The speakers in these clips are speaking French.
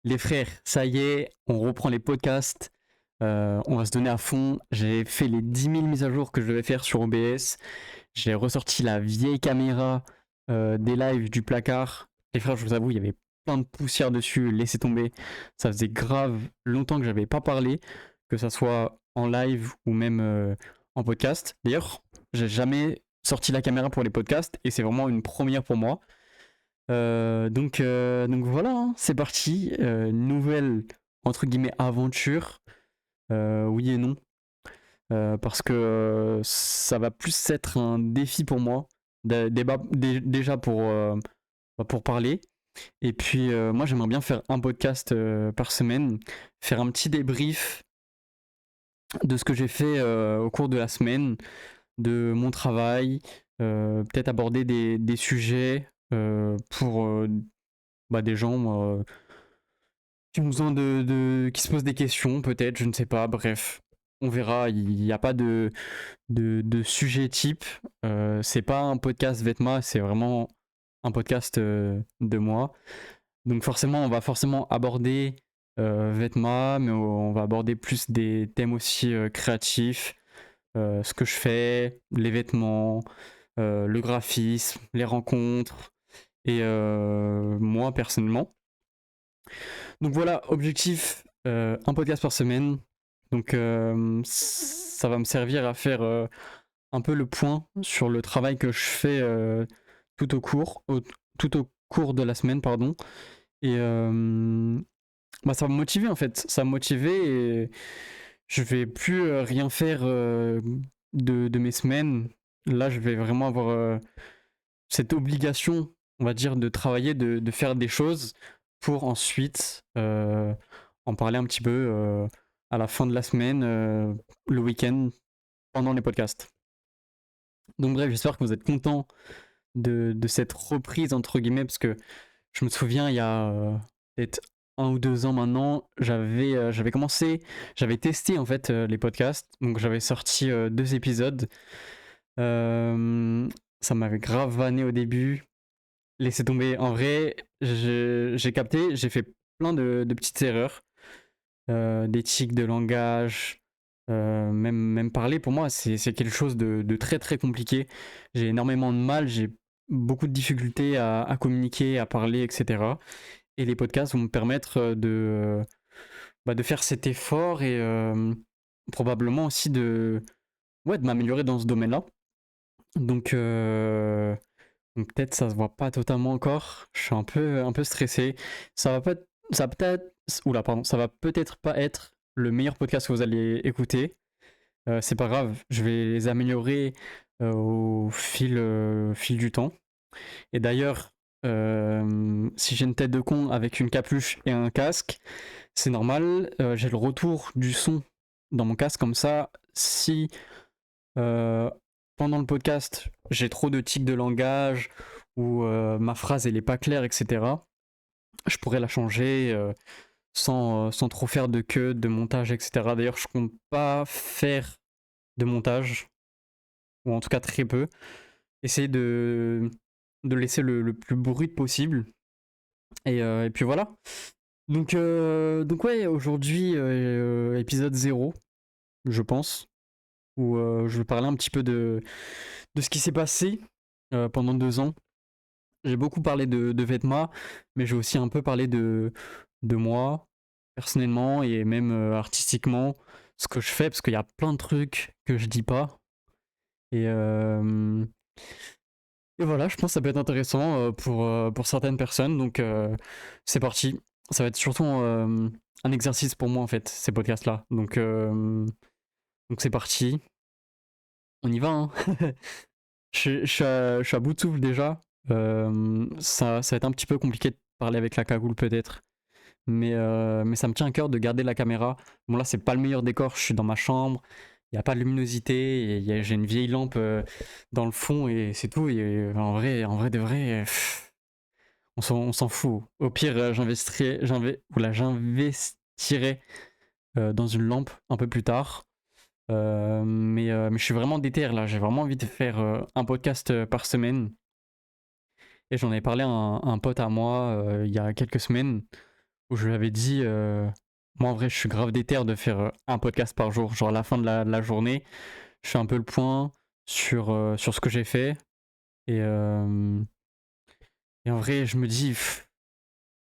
Les frères, ça y est, on reprend les podcasts. On va se donner à fond. J'ai fait les 10 000 mises à jour que je devais faire sur OBS. J'ai ressorti la vieille caméra des lives du placard. Les frères, je vous avoue, il y avait plein de poussière dessus. Laissez tomber. Ça faisait grave longtemps que j'avais pas parlé, que ça soit en live ou même en podcast. D'ailleurs, j'ai jamais sorti la caméra pour les podcasts et c'est vraiment une première pour moi. Donc voilà, hein, c'est parti. Nouvelle, entre guillemets, aventure. Oui et non. Parce que ça va plus être un défi pour moi. Déjà pour parler. Et puis moi, j'aimerais bien faire un podcast par semaine. Faire un petit débrief de ce que j'ai fait au cours de la semaine, de mon travail. Peut-être aborder des sujets pour des gens qui ont besoin qui se posent des questions, peut-être, je ne sais pas, bref. On verra, il n'y a pas de sujet type. C'est pas un podcast Vetma, c'est vraiment un podcast de moi. Donc forcément, on va forcément aborder Vetma, mais on va aborder plus des thèmes aussi créatifs, ce que je fais, les vêtements, le graphisme, les rencontres, et moi personnellement. Donc voilà, objectif, un podcast par semaine. Donc ça va me servir à faire un peu le point sur le travail que je fais tout tout au cours de la semaine, pardon. Et ça va me motiver en fait. Ça va me motiver et je vais plus rien faire de mes semaines. Là, je vais vraiment avoir cette obligation, on va dire, de travailler, de faire des choses pour ensuite en parler un petit peu à la fin de la semaine, le week-end, pendant les podcasts. Donc bref, j'espère que vous êtes contents de cette reprise, entre guillemets, parce que je me souviens, il y a peut-être 1 ou 2 ans maintenant, j'avais commencé, j'avais testé en fait les podcasts, donc j'avais sorti 2 épisodes. Euh, Ça m'avait grave vanné au début. Laissez tomber. En vrai, j'ai capté, j'ai fait plein de petites erreurs, des tics de langage, même parler pour moi, c'est quelque chose de très très compliqué. J'ai énormément de mal, j'ai beaucoup de difficultés à communiquer, à parler, etc. Et les podcasts vont me permettre de faire cet effort et probablement aussi ouais, de m'améliorer dans ce domaine-là. Donc, peut-être ça se voit pas totalement encore. Je suis un peu stressé. Ça va pas, ça va peut-être, oula, pardon, ça va peut-être pas être le meilleur podcast que vous allez écouter. C'est pas grave, je vais les améliorer au fil du temps. Et d'ailleurs, si j'ai une tête de con avec une capuche et un casque, c'est normal. J'ai le retour du son dans mon casque comme ça. Si euh, pendant le podcast j'ai trop de tics de langage ou ma phrase elle est pas claire, etc., je pourrais la changer sans trop faire de queue, de montage, etc. D'ailleurs, je compte pas faire de montage, ou en tout cas très peu. Essayer de laisser le plus brut possible. Et puis voilà. Donc ouais, aujourd'hui, épisode 0, je pense, où je vais parler un petit peu de ce qui s'est passé pendant 2 ans. J'ai beaucoup parlé de Vetma, mais j'ai aussi un peu parlé de moi, personnellement, et même artistiquement, ce que je fais, parce qu'il y a plein de trucs que je dis pas. Et, euh, et voilà, je pense que ça peut être intéressant pour certaines personnes, donc c'est parti. Ça va être surtout un exercice pour moi, en fait, ces podcasts-là. Donc c'est parti. On y va, hein. Je suis à bout de souffle déjà. Ça va être un petit peu compliqué de parler avec la cagoule peut-être. Mais ça me tient à cœur de garder la caméra. Bon là c'est pas le meilleur décor, je suis dans ma chambre, il n'y a pas de luminosité, j'ai une vieille lampe dans le fond et c'est tout. Et en vrai de vrai, on s'en fout. Au pire, j'investirai dans une lampe un peu plus tard. Mais je suis vraiment déter là, j'ai vraiment envie de faire un podcast par semaine. Et j'en ai parlé à un pote à moi il y a quelques semaines où je lui avais dit, moi en vrai je suis grave déter de faire un podcast par jour, genre à la fin de la journée, je fais un peu le point sur ce que j'ai fait, et, euh, et en vrai je me dis,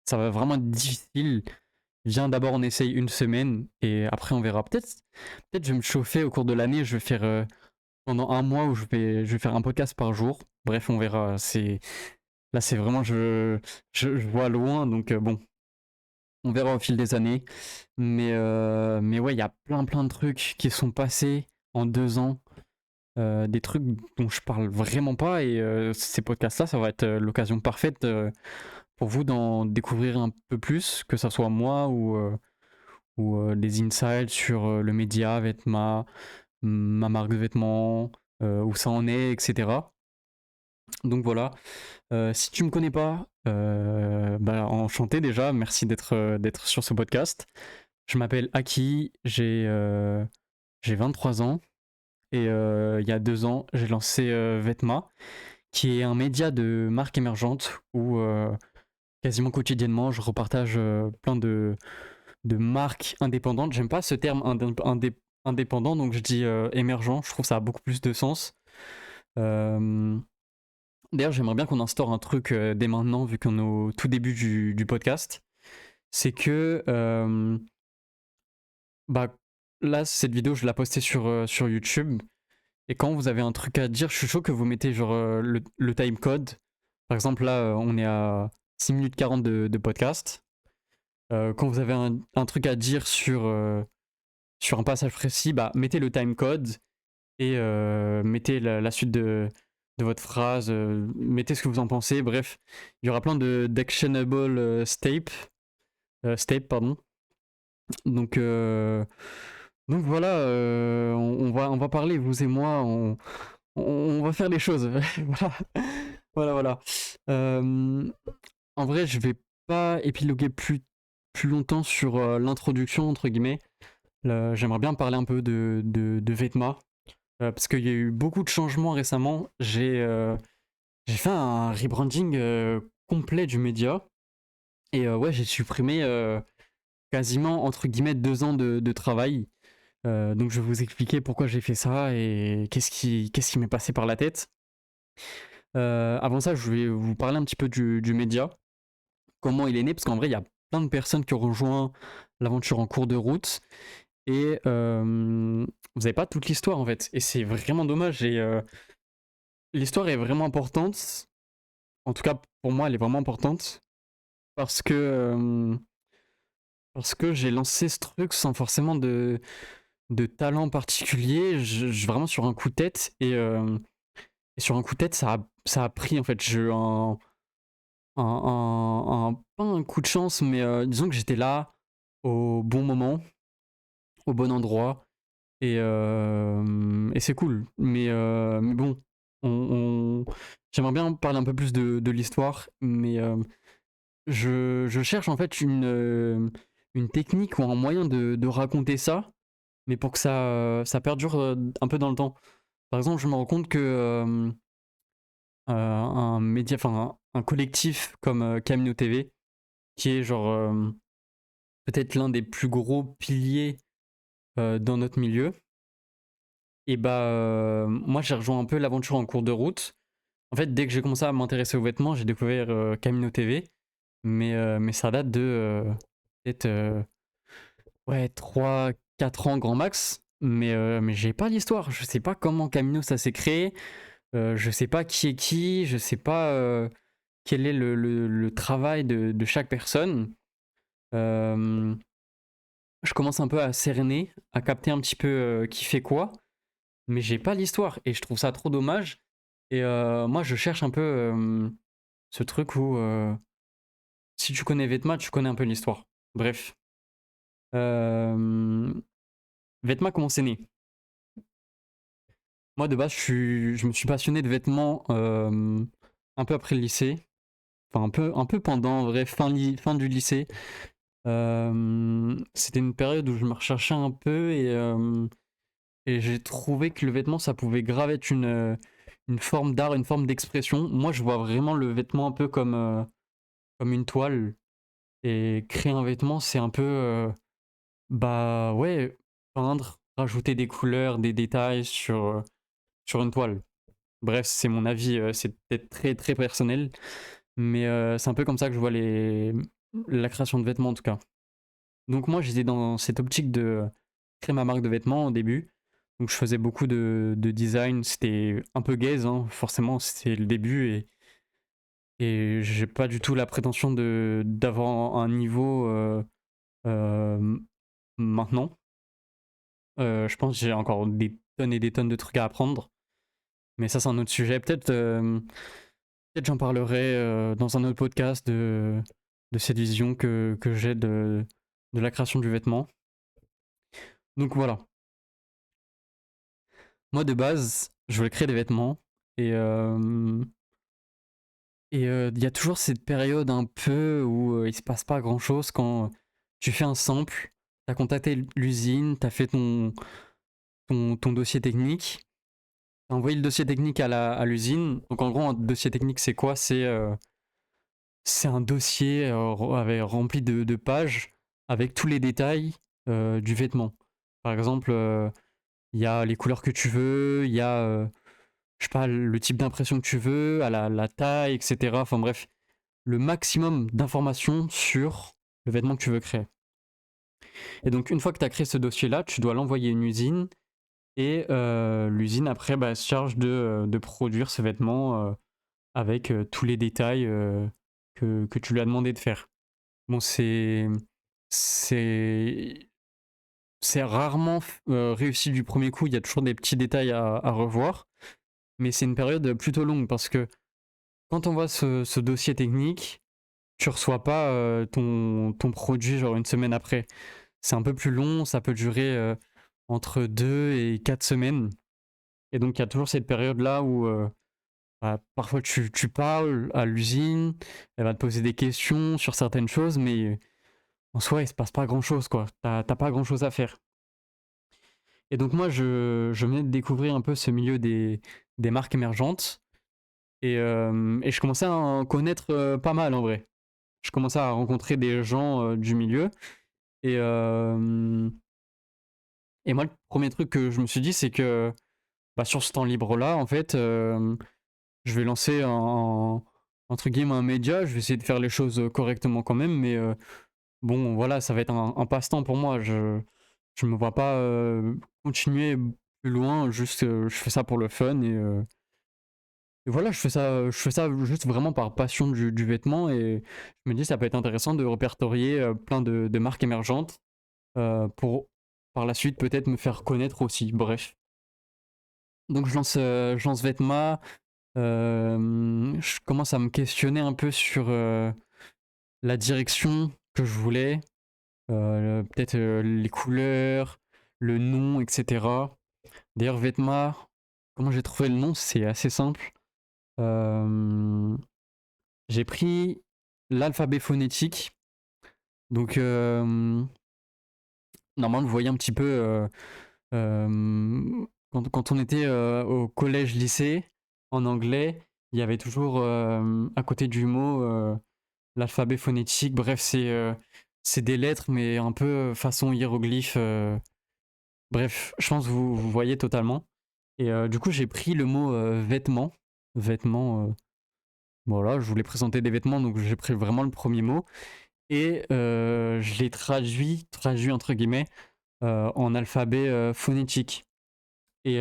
ça va vraiment être difficile. Viens d'abord on essaye une semaine, et après on verra. Peut-être je vais me chauffer au cours de l'année, je vais faire pendant un mois où je vais faire un podcast par jour. Bref, on verra. Là, c'est vraiment, je vois loin, donc bon, on verra au fil des années. Mais ouais, il y a plein de trucs qui sont passés en 2 ans. Des trucs dont je parle vraiment pas, et ces podcasts-là, ça va être l'occasion parfaite pour vous d'en découvrir un peu plus, que ça soit moi ou des insights sur le média, Vêtements, ma marque de vêtements, où ça en est, etc. Donc voilà. Si tu me connais pas, bah, enchanté déjà, merci d'être sur ce podcast. Je m'appelle Aki, j'ai 23 ans, et il y a 2 ans, j'ai lancé Vetma, qui est un média de marque émergente où quasiment quotidiennement, je repartage plein de marques indépendantes. J'aime pas ce terme indépendant, donc je dis émergent, je trouve ça a beaucoup plus de sens. Euh, D'ailleurs, j'aimerais bien qu'on instaure un truc dès maintenant, vu qu'on est au tout début du podcast. C'est que bah, là, cette vidéo, je l'ai postée sur YouTube. Et quand vous avez un truc à dire, je suis chaud que vous mettez genre le time code. Par exemple, là, on est à 6 minutes 40 de podcast. Quand vous avez un truc à dire sur un passage précis, bah, mettez le time code, et mettez la suite de votre phrase, mettez ce que vous en pensez. Bref, il y aura plein d'actionable steps, pardon. Donc, donc voilà, on va parler, vous et moi, on va faire les choses. Voilà, voilà. Euh, En vrai, je vais pas épiloguer plus longtemps sur l'introduction, entre guillemets. J'aimerais bien parler un peu de Vetma, parce qu'il y a eu beaucoup de changements récemment. J'ai fait un rebranding complet du média, et ouais, j'ai supprimé quasiment, entre guillemets, 2 ans de travail. Donc je vais vous expliquer pourquoi j'ai fait ça et qu'est-ce qui m'est passé par la tête. Avant ça, je vais vous parler un petit peu du média, comment il est né, parce qu'en vrai, il y a plein de personnes qui ont rejoint l'aventure en cours de route, et vous n'avez pas toute l'histoire en fait. Et c'est vraiment dommage. Et l'histoire est vraiment importante. En tout cas, pour moi, elle est vraiment importante parce que j'ai lancé ce truc sans forcément de talent particulier, vraiment sur un coup de tête. Et sur un coup de tête, ça a pris en fait. J'ai eu pas un coup de chance, mais disons que j'étais là au bon moment, au bon endroit, et c'est cool. Mais bon, j'aimerais bien parler un peu plus de l'histoire, mais je cherche en fait une technique ou un moyen de raconter ça, mais pour que ça perdure un peu dans le temps. Par exemple, je me rends compte que un média, enfin un collectif comme Camino TV, qui est genre peut-être l'un des plus gros piliers dans notre milieu, et bah moi j'ai rejoint un peu l'aventure en cours de route. En fait, dès que j'ai commencé à m'intéresser aux vêtements, j'ai découvert Camino TV, mais ça date de peut-être ouais, 3 4 ans grand max. Mais j'ai pas l'histoire, je sais pas comment Camino ça s'est créé, je sais pas qui est qui, je sais pas quel est le travail de chaque personne. Euh, je commence un peu à cerner, à capter un petit peu qui fait quoi, mais j'ai pas l'histoire et je trouve ça trop dommage. Et moi, je cherche un peu ce truc où si tu connais Vetma, tu connais un peu l'histoire. Bref. Euh, Vetma, comment c'est né? Moi, de base, je me suis passionné de vêtements un peu après le lycée. Enfin, un peu pendant, en vrai, fin du lycée. C'était une période où je me recherchais un peu, et j'ai trouvé que le vêtement, ça pouvait grave être une forme d'art, une forme d'expression. Moi, je vois vraiment le vêtement un peu comme une toile. Et créer un vêtement, c'est un peu, bah ouais, peindre, rajouter des couleurs, des détails sur une toile. Bref, c'est mon avis, c'est peut-être très, très personnel, mais c'est un peu comme ça que je vois la création de vêtements en tout cas. Donc moi, j'étais dans cette optique de créer ma marque de vêtements au début. Donc je faisais beaucoup de design, c'était un peu gaze, hein, forcément, c'était le début et j'ai pas du tout la prétention d'avoir un niveau euh, maintenant. Je pense que j'ai encore des tonnes et des tonnes de trucs à apprendre, mais ça c'est un autre sujet. Peut-être j'en parlerai dans un autre podcast de cette vision que j'ai de la création du vêtement. Donc voilà, moi de base, je voulais créer des vêtements et il y a toujours cette période un peu où il se passe pas grand-chose quand tu fais un sample, t'as contacté l'usine, t'as fait ton dossier technique, t'as envoyé le dossier technique à l'usine. Donc en gros, un dossier technique, c'est quoi? C'est un dossier rempli de pages avec tous les détails du vêtement. Par exemple, il y a les couleurs que tu veux, il y a, je sais pas, le type d'impression que tu veux, à la taille, etc. Enfin bref, le maximum d'informations sur le vêtement que tu veux créer. Et donc, une fois que tu as créé ce dossier-là, tu dois l'envoyer à une usine et l'usine, après, bah, se charge de produire ce vêtement avec tous les détails que tu lui as demandé de faire. Bon, c'est, c'est rarement réussi du premier coup, il y a toujours des petits détails à revoir, mais c'est une période plutôt longue parce que quand on voit ce dossier technique, tu reçois pas ton produit genre une semaine après. C'est un peu plus long, ça peut durer entre 2 et 4 semaines. Et donc il y a toujours cette période-là où bah, parfois tu parles à l'usine, elle va te poser des questions sur certaines choses, mais en soi il se passe pas grand-chose quoi. T'as pas grand-chose à faire. Et donc moi je venais de découvrir un peu ce milieu des marques émergentes et je commençais à en connaître pas mal en vrai. Je commençais à rencontrer des gens du milieu et, euh, et moi le premier truc que je me suis dit c'est que bah, sur ce temps libre là en fait je vais lancer entre guillemets un média, je vais essayer de faire les choses correctement quand même, mais bon voilà ça va être un passe-temps pour moi, je me vois pas continuer plus loin, juste je fais ça pour le fun et voilà je fais ça juste vraiment par passion du vêtement et je me dis ça peut être intéressant de répertorier plein de marques émergentes pour par la suite peut-être me faire connaître aussi, bref. Donc je lance Vetma, je commence à me questionner un peu sur la direction que je voulais, peut-être les couleurs, le nom, etc. D'ailleurs, Vetma, comment j'ai trouvé le nom? C'est assez simple. Euh, j'ai pris l'alphabet phonétique. Donc, normalement, vous voyez un petit peu quand on était au collège-lycée, en anglais, il y avait toujours à côté du mot l'alphabet phonétique. Bref, c'est des lettres, mais un peu façon hiéroglyphe. Bref, je pense que vous voyez totalement. Et du coup, j'ai pris le mot vêtement. Vêtement, voilà, je voulais présenter des vêtements, donc j'ai pris vraiment le premier mot. Et je l'ai traduit entre guillemets, en alphabet phonétique. Et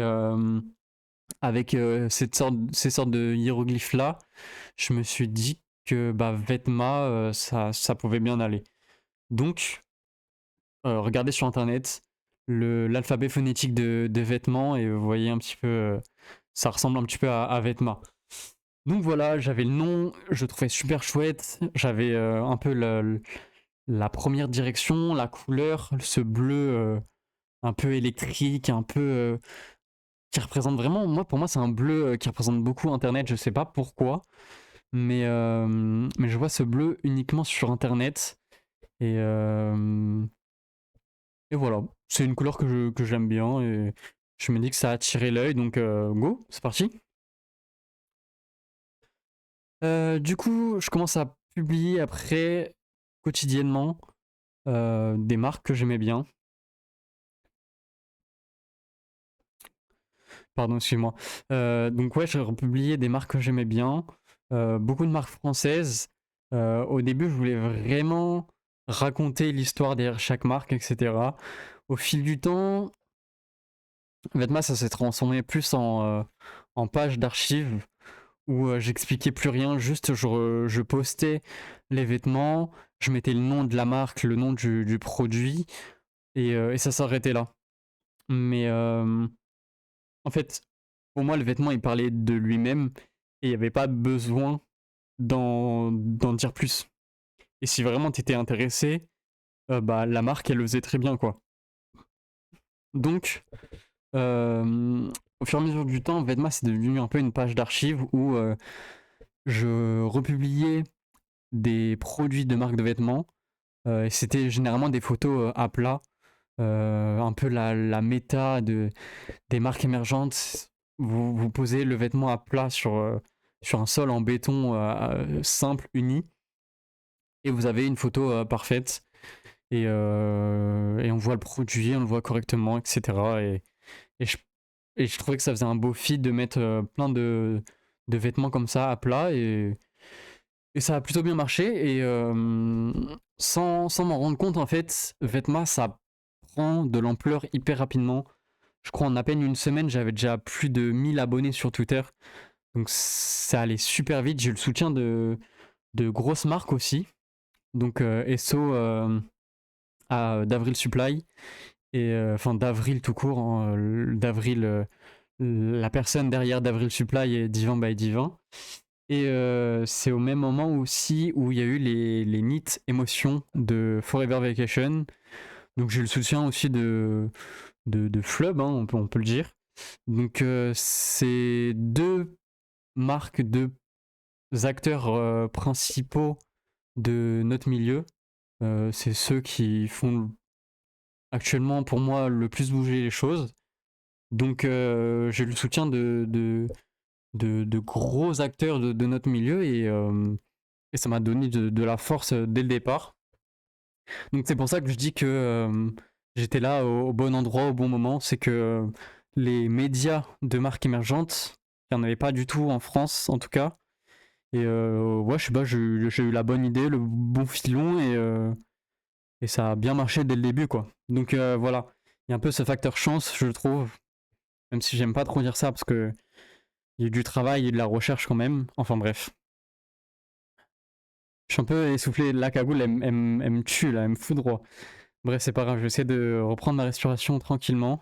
avec ces sortes de hiéroglyphes-là, je me suis dit que bah, Vetma, ça pouvait bien aller. Donc, regardez sur internet l'alphabet phonétique de vêtements et vous voyez un petit peu, ça ressemble un petit peu à Vetma. Donc voilà, j'avais le nom, je trouvais super chouette, j'avais un peu la première direction, la couleur, ce bleu un peu électrique, un peu qui représente vraiment, moi pour moi c'est un bleu qui représente beaucoup Internet, je sais pas pourquoi, mais je vois ce bleu uniquement sur Internet et, euh, et voilà, c'est une couleur que j'aime bien et je me dis que ça a attiré l'œil donc go, c'est parti. Du coup, je commence à publier après quotidiennement des marques que j'aimais bien. Pardon, excuse-moi. Donc ouais, j'ai republié des marques que j'aimais bien, beaucoup de marques françaises. Au début, je voulais vraiment raconter l'histoire derrière chaque marque, etc. Au fil du temps, Vetma, ça s'est transformé plus en page d'archives où j'expliquais plus rien, juste je postais les vêtements, je mettais le nom de la marque, le nom du produit, et ça s'arrêtait là. Mais en fait, pour moi, le vêtement, il parlait de lui-même et il n'y avait pas besoin d'en dire plus. Et si vraiment tu étais intéressé, bah, la marque, elle le faisait très bien, quoi. Donc, au fur et à mesure du temps, Vetma, c'est devenu un peu une page d'archives où je republiais des produits de marque de vêtements. Et c'était généralement des photos à plat, un peu la méta des marques émergentes. Vous posez le vêtement à plat sur un sol en béton simple, uni, et vous avez une photo parfaite. Et on voit le produit, on le voit correctement, etc. Et, je, et je trouvais que ça faisait un beau feed de mettre plein de vêtements comme ça à plat. Et ça a plutôt bien marché. Et sans m'en rendre compte, en fait, Vetma, ça prend de l'ampleur hyper rapidement. Je crois en à peine une semaine, j'avais déjà plus de 1000 abonnés sur Twitter. Donc ça allait super vite. J'ai eu le soutien de grosses marques aussi. Donc Esso d'Avril Supply. Et enfin d'Avril tout court. Hein, d'Avril, la personne derrière d'Avril Supply est Divin by Divin. Et c'est au même moment aussi où il y a eu les NEET émotions de Forever Vacation. Donc j'ai eu le soutien aussi de Flub, hein, on peut le dire. Donc c'est deux marques, deux acteurs principaux de notre milieu. C'est ceux qui font actuellement pour moi le plus bouger les choses. Donc j'ai eu le soutien de gros acteurs de notre milieu et ça m'a donné de la force dès le départ. Donc c'est pour ça que je dis que j'étais là au bon endroit, au bon moment. C'est que les médias de marques émergentes, il n'y en avait pas du tout en France en tout cas. Et ouais, je sais pas, j'ai eu la bonne idée, le bon filon et ça a bien marché dès le début quoi. Donc voilà, il y a un peu ce facteur chance, je trouve, même si j'aime pas trop dire ça parce que il y a eu du travail et de la recherche quand même. Enfin bref. Je suis un peu essoufflé, la cagoule, elle me tue là, elle me fout droit. Bref, c'est pas grave, je vais essayer de reprendre ma respiration tranquillement.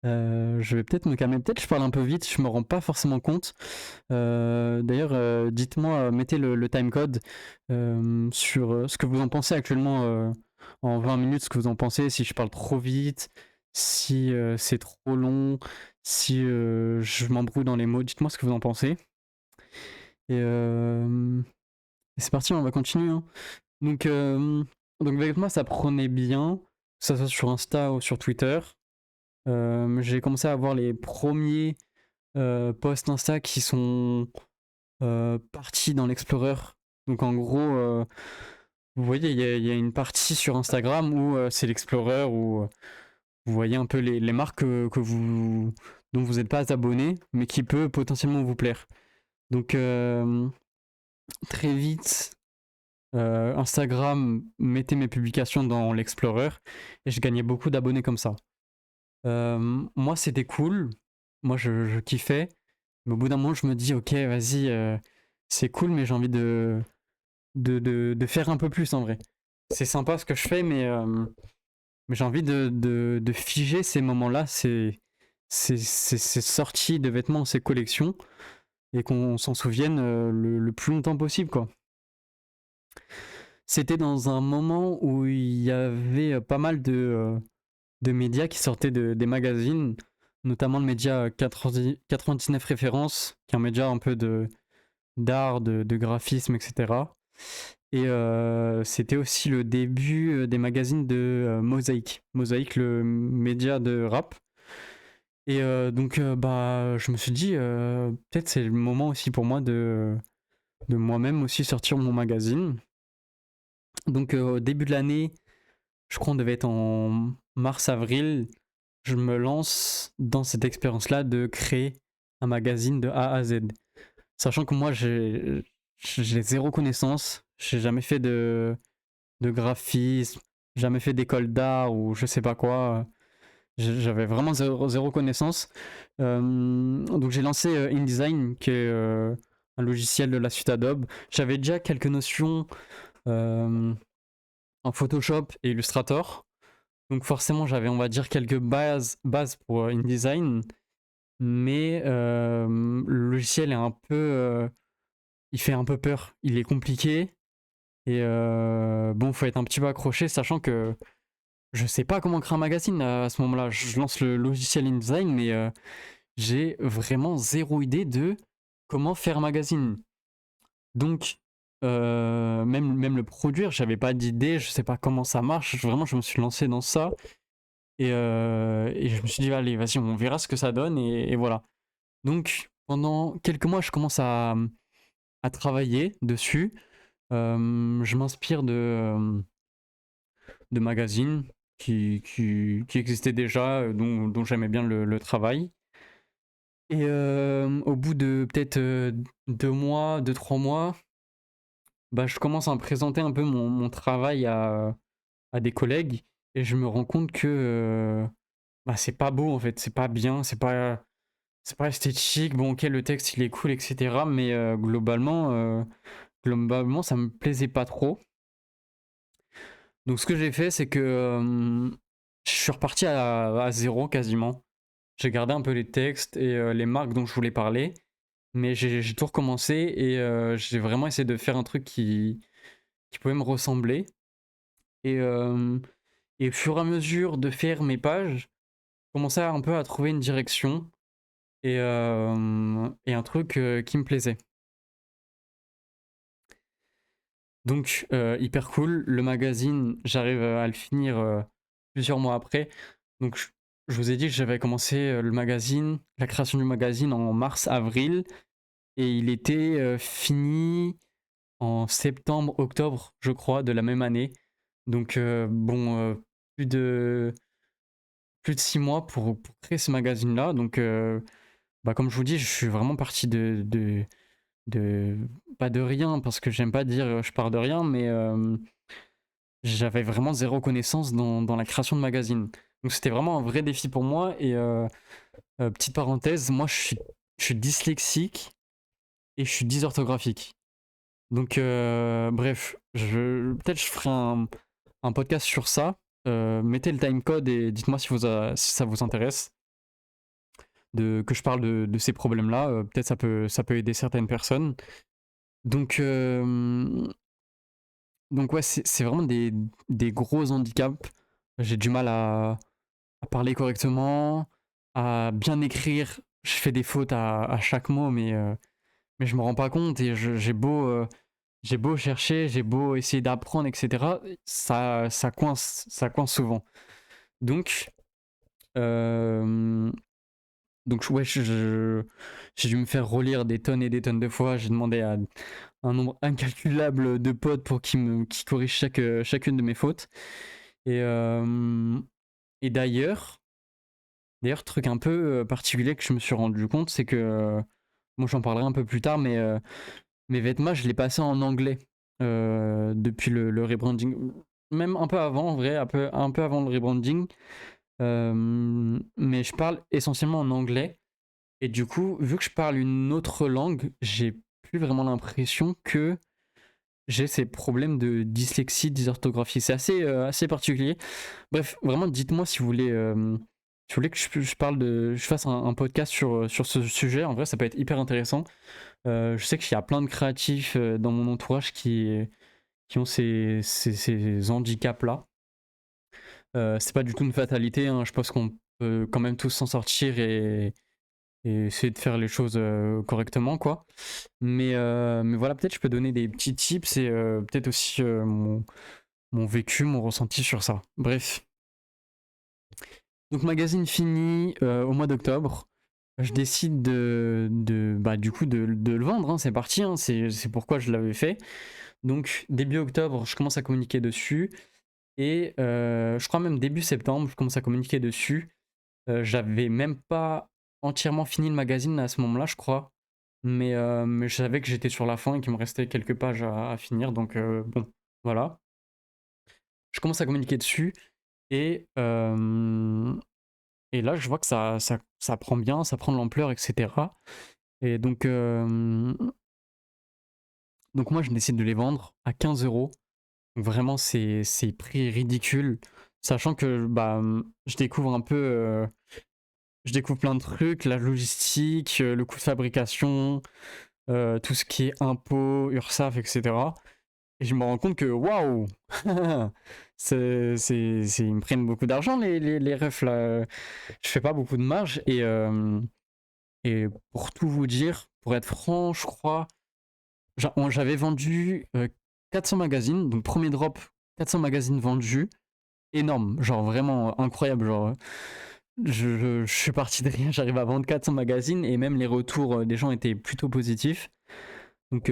Je vais peut-être me calmer, peut-être je parle un peu vite, je me rends pas forcément compte. D'ailleurs, dites-moi, mettez le timecode sur ce que vous en pensez actuellement en 20 minutes, ce que vous en pensez, si je parle trop vite, si c'est trop long, si je m'embrouille dans les mots, dites-moi ce que vous en pensez. Et c'est parti, on va continuer. Hein. Donc, avec moi, ça prenait bien, que ça soit sur Insta ou sur Twitter. J'ai commencé à voir les premiers posts Insta qui sont partis dans l'Explorer. Donc en gros, vous voyez, il y a une partie sur Instagram où c'est l'Explorer, où vous voyez un peu les marques dont vous n'êtes pas abonné, mais qui peut potentiellement vous plaire. Donc très vite, Instagram mettait mes publications dans l'Explorer et je gagnais beaucoup d'abonnés comme ça. Moi, c'était cool. Moi, je kiffais. Mais au bout d'un moment, je me dis, ok, vas-y, c'est cool, mais j'ai envie de faire un peu plus en vrai. C'est sympa ce que je fais, mais j'ai envie de figer ces moments-là, ces sorties de vêtements, ces collections, et qu'on s'en souvienne le plus longtemps possible, quoi. C'était dans un moment où il y avait pas mal de médias qui sortaient des magazines, notamment le média 99 références, qui est un média un peu d'art, de graphisme, etc. Et c'était aussi le début des magazines de Mosaïque. Mosaïque, le média de rap. Et donc, bah, je me suis dit, peut-être c'est le moment aussi pour moi de moi-même aussi sortir mon magazine. Donc au début de l'année, je crois qu'on devait être en mars-avril, je me lance dans cette expérience-là de créer un magazine de A à Z. Sachant que moi, j'ai zéro connaissance, j'ai jamais fait de graphisme, jamais fait d'école d'art ou je sais pas quoi. J'avais vraiment zéro connaissance. Donc j'ai lancé InDesign, qui est un logiciel de la suite Adobe. J'avais déjà quelques notions euh, en Photoshop et Illustrator. Donc forcément, j'avais, on va dire, quelques bases pour InDesign. Mais le logiciel est un peu... il fait un peu peur. Il est compliqué. Et bon, faut être un petit peu accroché, sachant que je sais pas comment créer un magazine à ce moment-là. Je lance le logiciel InDesign, mais j'ai vraiment zéro idée de comment faire un magazine. Donc, même le produire, j'avais pas d'idée, je sais pas comment ça marche. Vraiment, je me suis lancé dans ça. Et je me suis dit, allez, vas-y, on verra ce que ça donne. Et voilà. Donc, pendant quelques mois, je commence à travailler dessus. Je m'inspire de magazines qui existaient déjà, dont j'aimais bien le travail. Et au bout de peut-être 2 mois, 2, 3 mois, bah, je commence à me présenter un peu mon travail à des collègues et je me rends compte que bah, c'est pas beau en fait, c'est pas bien, c'est pas esthétique. Bon, ok, le texte il est cool, etc. Mais globalement, ça me plaisait pas trop. Donc ce que j'ai fait, c'est que je suis reparti à zéro quasiment. J'ai gardé un peu les textes et les marques dont je voulais parler, mais j'ai tout recommencé et j'ai vraiment essayé de faire un truc qui pouvait me ressembler. Et, euh, et au fur et à mesure de faire mes pages, je commençais un peu à trouver une direction et un truc qui me plaisait. Donc hyper cool, le magazine, j'arrive à le finir plusieurs mois après. Donc je vous ai dit que j'avais commencé le magazine, la création du magazine en mars-avril. Et il était fini en septembre, octobre, je crois, de la même année. Donc bon, plus de 6 mois pour créer ce magazine-là. Donc bah, comme je vous dis, je suis vraiment parti de pas de rien, parce que j'aime pas dire je pars de rien, mais j'avais vraiment zéro connaissance dans la création de magazine. Donc c'était vraiment un vrai défi pour moi. Et petite parenthèse, moi je suis dyslexique et je suis dysorthographique. Donc, bref, peut-être je ferai un podcast sur ça. Mettez le timecode et dites-moi si ça vous intéresse que je parle de ces problèmes-là. Peut-être ça peut aider certaines personnes. Donc, donc ouais, c'est vraiment des gros handicaps. J'ai du mal à parler correctement, à bien écrire. Je fais des fautes à chaque mot, mais je me rends pas compte et j'ai beau chercher, j'ai beau essayer d'apprendre, etc. Ça coince souvent. Donc, euh, donc ouais, j'ai dû me faire relire des tonnes et des tonnes de fois. J'ai demandé à un nombre incalculable de potes pour qui corrigent chacune de mes fautes. Et, euh, et d'ailleurs, truc un peu particulier que je me suis rendu compte, c'est que, moi j'en parlerai un peu plus tard, mais mes vêtements, je les passais en anglais depuis le rebranding. Même un peu avant, en vrai, un peu avant le rebranding. Mais je parle essentiellement en anglais. Et du coup, vu que je parle une autre langue, j'ai plus vraiment l'impression que j'ai ces problèmes de dyslexie, dysorthographie. C'est assez particulier. Bref, vraiment, dites-moi si vous voulez que je fasse un podcast sur ce sujet. En vrai, ça peut être hyper intéressant. Je sais qu'il y a plein de créatifs dans mon entourage qui ont ces handicaps-là. C'est pas du tout une fatalité, hein. Je pense qu'on peut quand même tous s'en sortir et essayer de faire les choses correctement, quoi. Mais voilà, peut-être je peux donner des petits tips et peut-être aussi mon vécu, mon ressenti sur ça. Bref. Donc magazine fini au mois d'octobre. Je décide bah, du coup de le vendre, hein. C'est parti, hein. C'est pourquoi je l'avais fait. Donc début octobre, je commence à communiquer dessus. Et je crois même début septembre, je commence à communiquer dessus. J'avais même pas entièrement fini le magazine à ce moment-là, je crois. Mais je savais que j'étais sur la fin et qu'il me restait quelques pages à finir. Donc bon, voilà. Je commence à communiquer dessus. Et, et là, je vois que ça prend bien, ça prend de l'ampleur, etc. Et donc moi, je décide de les vendre à 15 €. Donc vraiment, c'est prix ridicule. Sachant que bah, je découvre un peu, je découvre plein de trucs, la logistique, le coût de fabrication, tout ce qui est impôts, URSSAF, etc. Et je me rends compte que waouh, ils me prennent beaucoup d'argent les refs là. Je fais pas beaucoup de marge et pour tout vous dire, pour être franc, je crois, j'avais vendu 400 magazines, donc premier drop, 400 magazines vendus, énorme, genre vraiment incroyable, genre je suis parti de rien, j'arrive à vendre 400 magazines et même les retours des gens étaient plutôt positifs, donc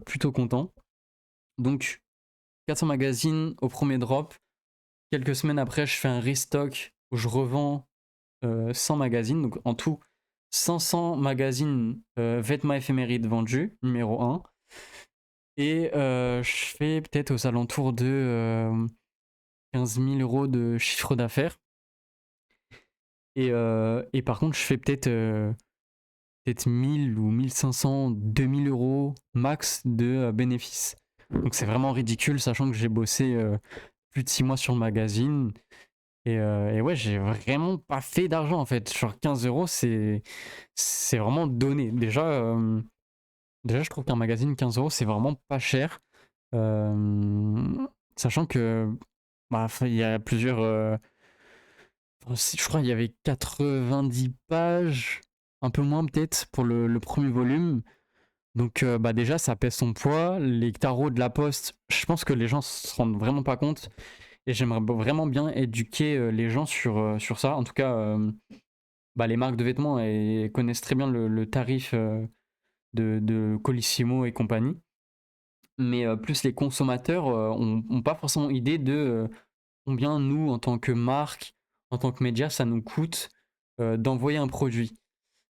plutôt content. Donc 400 magazines au premier drop, quelques semaines après je fais un restock où je revends 100 magazines, donc en tout 500 magazines vêtements éphémérides vendus, numéro 1. Et je fais peut-être aux alentours de 15 000 € de chiffre d'affaires. Et par contre, je fais peut-être 1000 ou 1500, 2000 € max de bénéfices. Donc c'est vraiment ridicule, sachant que j'ai bossé plus de 6 mois sur le magazine. Et ouais, j'ai vraiment pas fait d'argent en fait. Genre 15 €, c'est vraiment donné. Déjà, je trouve qu'un magazine 15 €, c'est vraiment pas cher. Sachant que bah, il y a plusieurs. Je crois qu'il y avait 90 pages, un peu moins peut-être, pour le premier volume. Donc bah déjà, ça pèse son poids. Les tarots de la poste, je pense que les gens se rendent vraiment pas compte. Et j'aimerais vraiment bien éduquer les gens sur ça. En tout cas, bah, les marques de vêtements connaissent très bien le tarif de Colissimo et compagnie. Mais plus les consommateurs ont pas forcément idée de combien nous, en tant que marque, en tant que média, ça nous coûte d'envoyer un produit.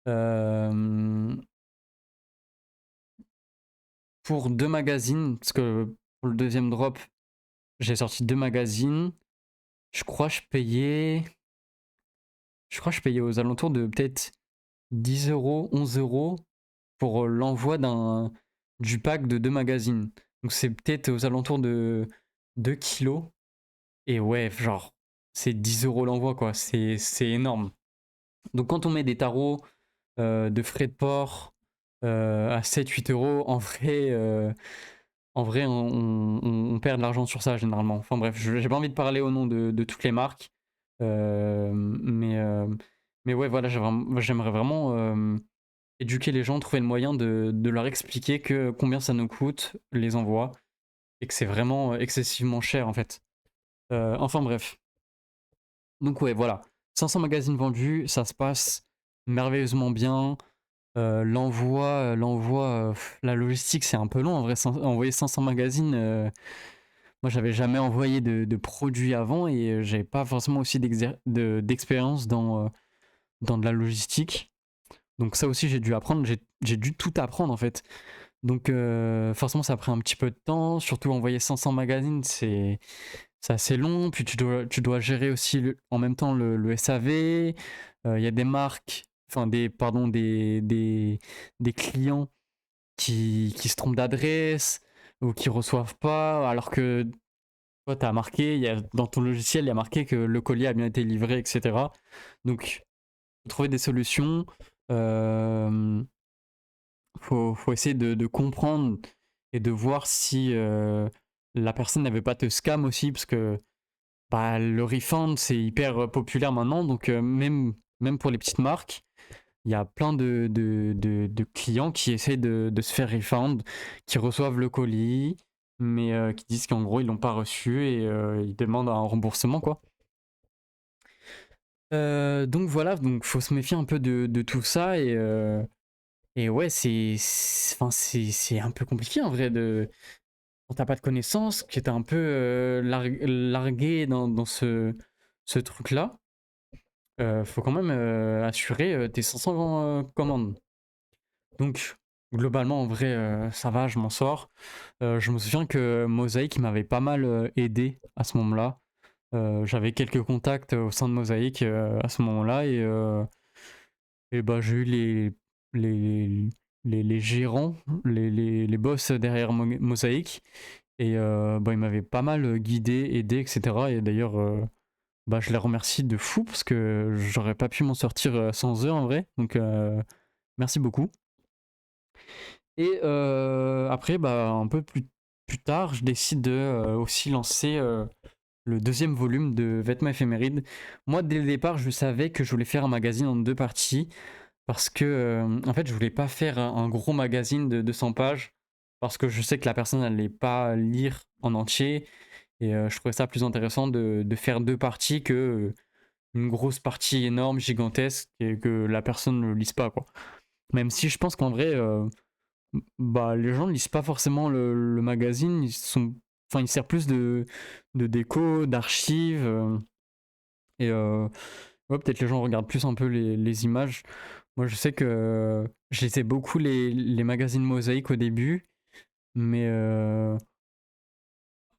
Euh, pour 2 magazines, parce que pour le deuxième drop, j'ai sorti 2 magazines. Je crois que je payais aux alentours de peut-être 10 €, 11 € pour l'envoi du pack de 2 magazines. Donc c'est peut-être aux alentours de 2 kilos. Et ouais, genre, c'est 10 € l'envoi, quoi. C'est énorme. Donc quand on met des tarots de frais de port à 7-8 €, en vrai on perd de l'argent sur ça généralement. Enfin bref, j'ai pas envie de parler au nom de toutes les marques. Euh, mais, euh, mais ouais, voilà, j'aimerais vraiment éduquer les gens, trouver le moyen de leur expliquer que combien ça nous coûte les envois et que c'est vraiment excessivement cher en fait. Enfin bref. Donc ouais, voilà. 500 magazines vendus, ça se passe merveilleusement bien. La logistique, c'est un peu long en vrai. Envoyer 500 magazines, moi j'avais jamais envoyé de produits avant et j'avais pas forcément aussi d'expérience dans de la logistique. Donc ça aussi j'ai dû apprendre, j'ai dû tout apprendre en fait. Donc forcément ça a pris un petit peu de temps, surtout envoyer 500 magazines, c'est assez long, puis tu dois gérer aussi en même temps le SAV. Il y a des marques, enfin des clients qui se trompent d'adresse ou qui reçoivent pas, alors que toi, t'as marqué, dans ton logiciel, il y a marqué que le colis a bien été livré, etc. Donc, trouver des solutions. Euh, faut essayer de comprendre et de voir si la personne n'avait pas te scam aussi, parce que bah, le refund, c'est hyper populaire maintenant. Donc, même pour les petites marques, il y a plein de clients qui essaient de se faire refund, qui reçoivent le colis, mais qui disent qu'en gros, ils l'ont pas reçu et ils demandent un remboursement, quoi. Donc voilà, donc faut se méfier un peu de tout ça et ouais, enfin, c'est un peu compliqué en vrai quand t'as pas de connaissances, que t'es un peu largué dans ce truc-là, faut quand même assurer tes 500 commandes. Donc, globalement, en vrai, ça va, je m'en sors. Je me souviens que Mosaïque m'avait pas mal aidé à ce moment-là. J'avais quelques contacts au sein de Mosaïque à ce moment-là et bah, j'ai eu les, les gérants, les boss derrière Mosaïque et bah, ils m'avaient pas mal guidé, aidé, etc. Et d'ailleurs, bah, je les remercie de fou parce que j'aurais pas pu m'en sortir sans eux en vrai. Donc, merci beaucoup. Et après, bah, un peu plus tard, je décide de aussi lancer le deuxième volume de Vêtements éphémérides. Moi, dès le départ, je savais que je voulais faire un magazine en 2 parties parce que, en fait, je voulais pas faire un gros magazine de 200 pages parce que je sais que la personne n'allait pas lire en entier et je trouvais ça plus intéressant de faire 2 parties que une grosse partie énorme, gigantesque et que la personne ne lise pas, quoi. Même si je pense qu'en vrai, bah, les gens ne lisent pas forcément le magazine, enfin, il sert plus de déco, d'archives, et ouais, peut-être les gens regardent plus un peu les images. Moi, je sais que je lisais beaucoup les magazines Mosaïque au début, mais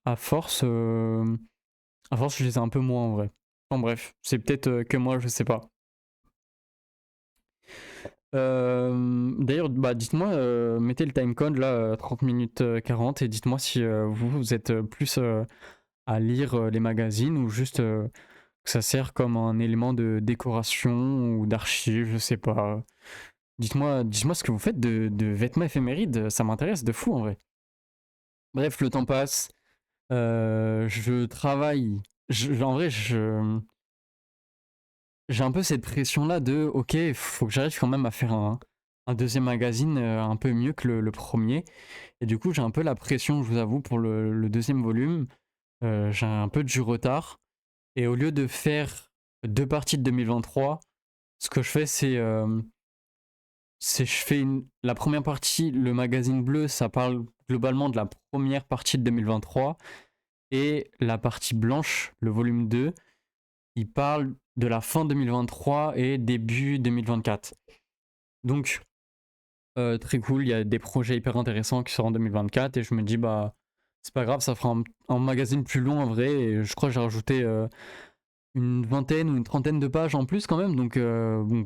à force, à force, je lisais un peu moins en vrai. Enfin bref, c'est peut-être que moi, je sais pas. D'ailleurs, bah, dites-moi, mettez le timecode là, 30 minutes 40, et dites-moi si vous êtes plus à lire les magazines ou juste que ça sert comme un élément de décoration ou d'archive, je sais pas. Dites-moi ce que vous faites de vêtements éphémérides, ça m'intéresse de fou en vrai. Bref, le temps passe, je travaille. En vrai, j'ai un peu cette pression-là de, ok, faut que j'arrive quand même à faire un deuxième magazine un peu mieux que le premier. Et du coup, j'ai un peu la pression, je vous avoue, pour le deuxième volume. J'ai un peu du retard. Et au lieu de faire 2 parties de 2023, ce que je fais, c'est je fais la première partie, le magazine bleu, ça parle globalement de la première partie de 2023. Et la partie blanche, le volume 2, il parle de la fin 2023 et début 2024. Donc, très cool, il y a des projets hyper intéressants qui sortent en 2024 et je me dis, bah, c'est pas grave, ça fera un magazine plus long en vrai. Et je crois que j'ai rajouté une vingtaine ou une trentaine de pages en plus quand même. Donc, bon,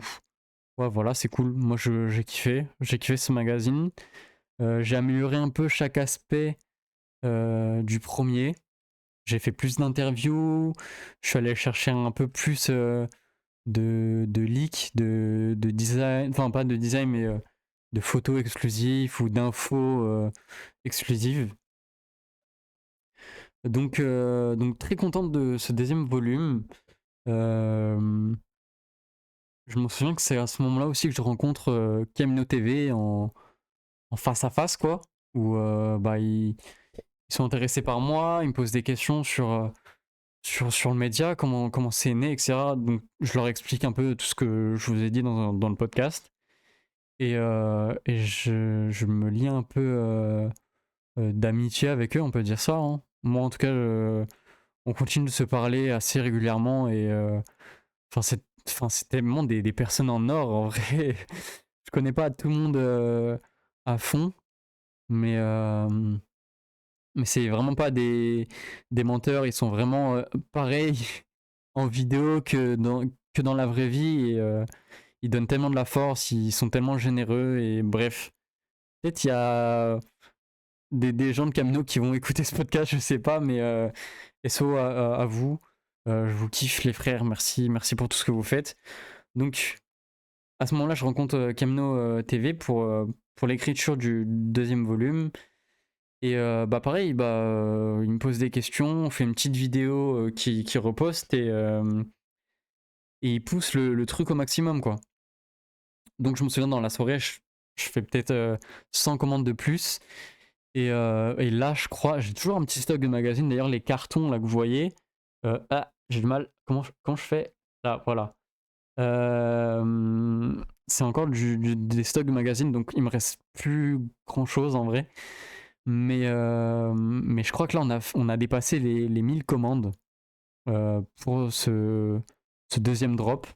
ouais, voilà, c'est cool. Moi, j'ai kiffé ce magazine. J'ai amélioré un peu chaque aspect du premier. J'ai fait plus d'interviews. Je suis allé chercher un peu plus de leaks, de design, enfin pas de design, mais de photos exclusives ou d'infos exclusives. Donc très contente de ce deuxième volume. Euh, je me souviens que c'est à ce moment-là aussi que je rencontre Kemno TV en face à face, quoi, où bah, ils sont intéressés par moi, ils me posent des questions sur le média, comment c'est né, etc. Donc je leur explique un peu tout ce que je vous ai dit dans le podcast. Et je me lie un peu d'amitié avec eux, on peut dire ça, hein. Moi, en tout cas, on continue de se parler assez régulièrement et c'est tellement des personnes en or, en vrai. Je connais pas tout le monde à fond, mais, euh, mais c'est vraiment pas des menteurs, ils sont vraiment pareils en vidéo que dans la vraie vie et ils donnent tellement de la force, ils sont tellement généreux et bref. Peut-être il y a des gens de Camino qui vont écouter ce podcast, je sais pas, mais SO à vous. Je vous kiffe les frères, merci pour tout ce que vous faites. Donc à ce moment-là, je rencontre Camino TV pour l'écriture du deuxième volume. Et bah pareil, bah, il me pose des questions, on fait une petite vidéo qui reposte et il pousse le truc au maximum, quoi. Donc je me souviens dans la soirée, je fais peut-être 100 commandes de plus. Et là, je crois, j'ai toujours un petit stock de magazines. D'ailleurs, les cartons là que vous voyez, j'ai du mal. Comment je fais? Là, voilà. C'est encore des stocks de magazines, donc il me reste plus grand chose en vrai. Mais je crois que là, on a dépassé les 1000 commandes pour ce deuxième drop.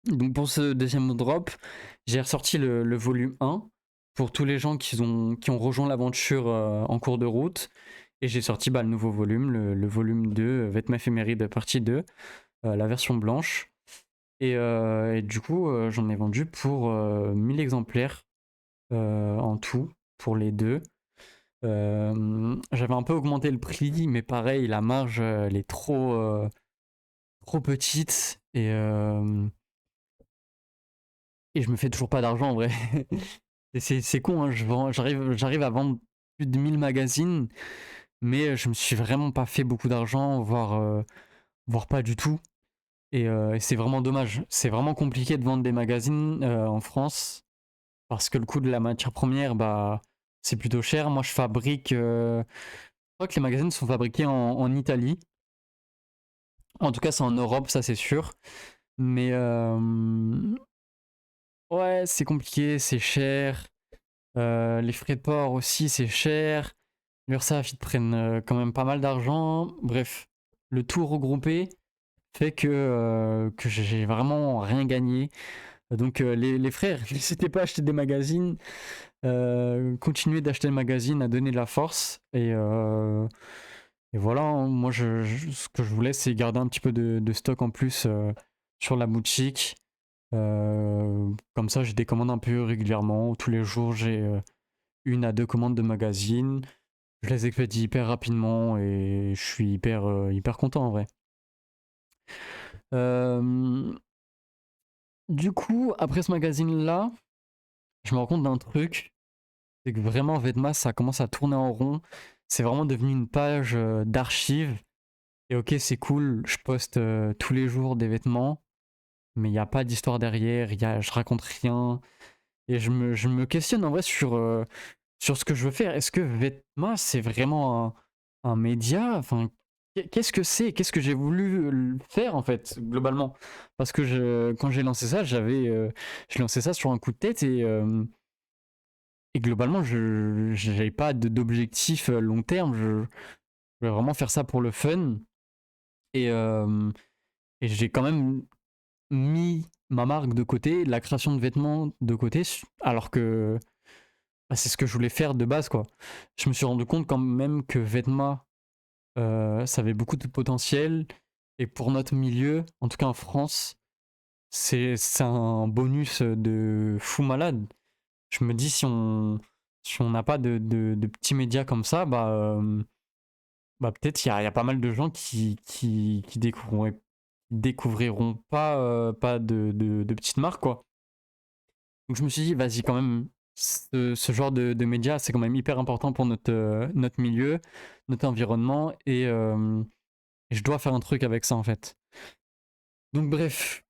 Donc pour ce deuxième drop, j'ai ressorti le volume 1 pour tous les gens qui ont rejoint l'aventure en cours de route. Et j'ai sorti le nouveau volume, le volume 2, Vêtements éphémérides partie 2, la version blanche. Et du coup, j'en ai vendu pour 1000 exemplaires en tout, pour les deux. J'avais un peu augmenté le prix, mais pareil, la marge, elle est trop petite. Et je me fais toujours pas d'argent en vrai. Et c'est con, hein, j'arrive à vendre plus de 1000 magazines, mais je me suis vraiment pas fait beaucoup d'argent, voire pas du tout. Et c'est vraiment dommage. C'est vraiment compliqué de vendre des magazines en France parce que le coût de la matière première, bah, c'est plutôt cher. Moi, je fabrique. Je crois que les magazines sont fabriqués en Italie. En tout cas, c'est en Europe, ça c'est sûr. Mais ouais, c'est compliqué, c'est cher. Les frais de port aussi, c'est cher. L'URSSAF, ils te prennent quand même pas mal d'argent. Bref, le tout regroupé fait que j'ai vraiment rien gagné. Donc les frères, n'hésitez pas à acheter des magazines, continuez d'acheter des magazines, à donner de la force. Et voilà, hein, moi ce que je voulais, c'est garder un petit peu de stock en plus sur la boutique. Comme ça, j'ai des commandes un peu régulièrement. Tous les jours, j'ai une à deux commandes de magazines. Je les expédie hyper rapidement et je suis hyper content en vrai. Euh, du coup, après ce magazine-là, je me rends compte d'un truc, c'est que vraiment Vetma, ça commence à tourner en rond. C'est vraiment devenu une page d'archives. Et ok, c'est cool, je poste tous les jours des vêtements, mais il n'y a pas d'histoire derrière, je raconte rien. Et je me questionne en vrai sur ce que je veux faire. Est-ce que Vetma, c'est vraiment un média? Enfin, qu'est-ce que c'est? Qu'est-ce que j'ai voulu faire en fait, globalement? Parce que quand j'ai lancé ça, j'ai lancé ça sur un coup de tête et globalement, je n'avais pas d'objectif long terme. Je voulais vraiment faire ça pour le fun. Et, euh, et j'ai quand même mis ma marque de côté, la création de vêtements de côté, alors que bah, c'est ce que je voulais faire de base, quoi. Je me suis rendu compte quand même que Vetma, ça avait beaucoup de potentiel. Et pour notre milieu, en tout cas en France, c'est un bonus de fou malade. Je me dis, si on n'a pas de petits médias comme ça, bah peut-être il y a pas mal de gens qui découvriront pas de petites marques, quoi. Donc je me suis dit, vas-y, quand même, ce genre de médias, c'est quand même hyper important pour notre milieu, notre environnement, et je dois faire un truc avec ça, en fait. Donc bref,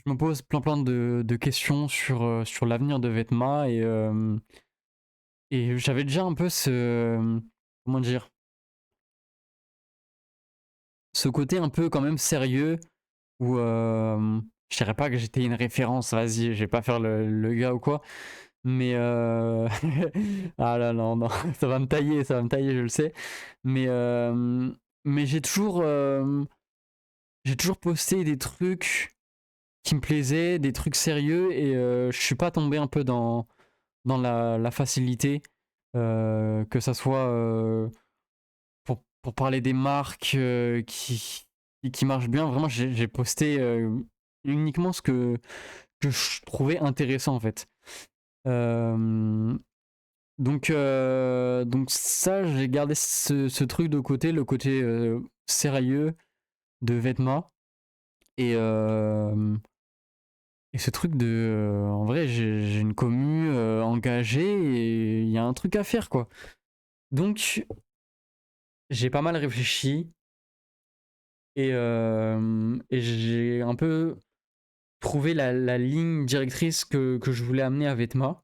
je me pose plein de questions sur l'avenir de Vetma, et j'avais déjà un peu comment dire, ce côté un peu quand même sérieux, où je dirais pas que j'étais une référence, vas-y, je vais pas faire le gars ou quoi, mais ah là non, non, ça va me tailler, je le sais. Mais, euh, mais j'ai toujours posté des trucs qui me plaisaient, des trucs sérieux, et je suis pas tombé un peu dans la facilité, que ça soit pour parler des marques qui marchent bien. Vraiment, j'ai posté uniquement que je trouvais intéressant en fait. Euh, donc ça, j'ai gardé ce truc de côté, le côté sérieux de Vetma. Et, euh, et ce truc en vrai, j'ai une commu engagée et il y a un truc à faire, quoi. Donc, j'ai pas mal réfléchi et j'ai un peu trouvé la ligne directrice que je voulais amener à Vetma.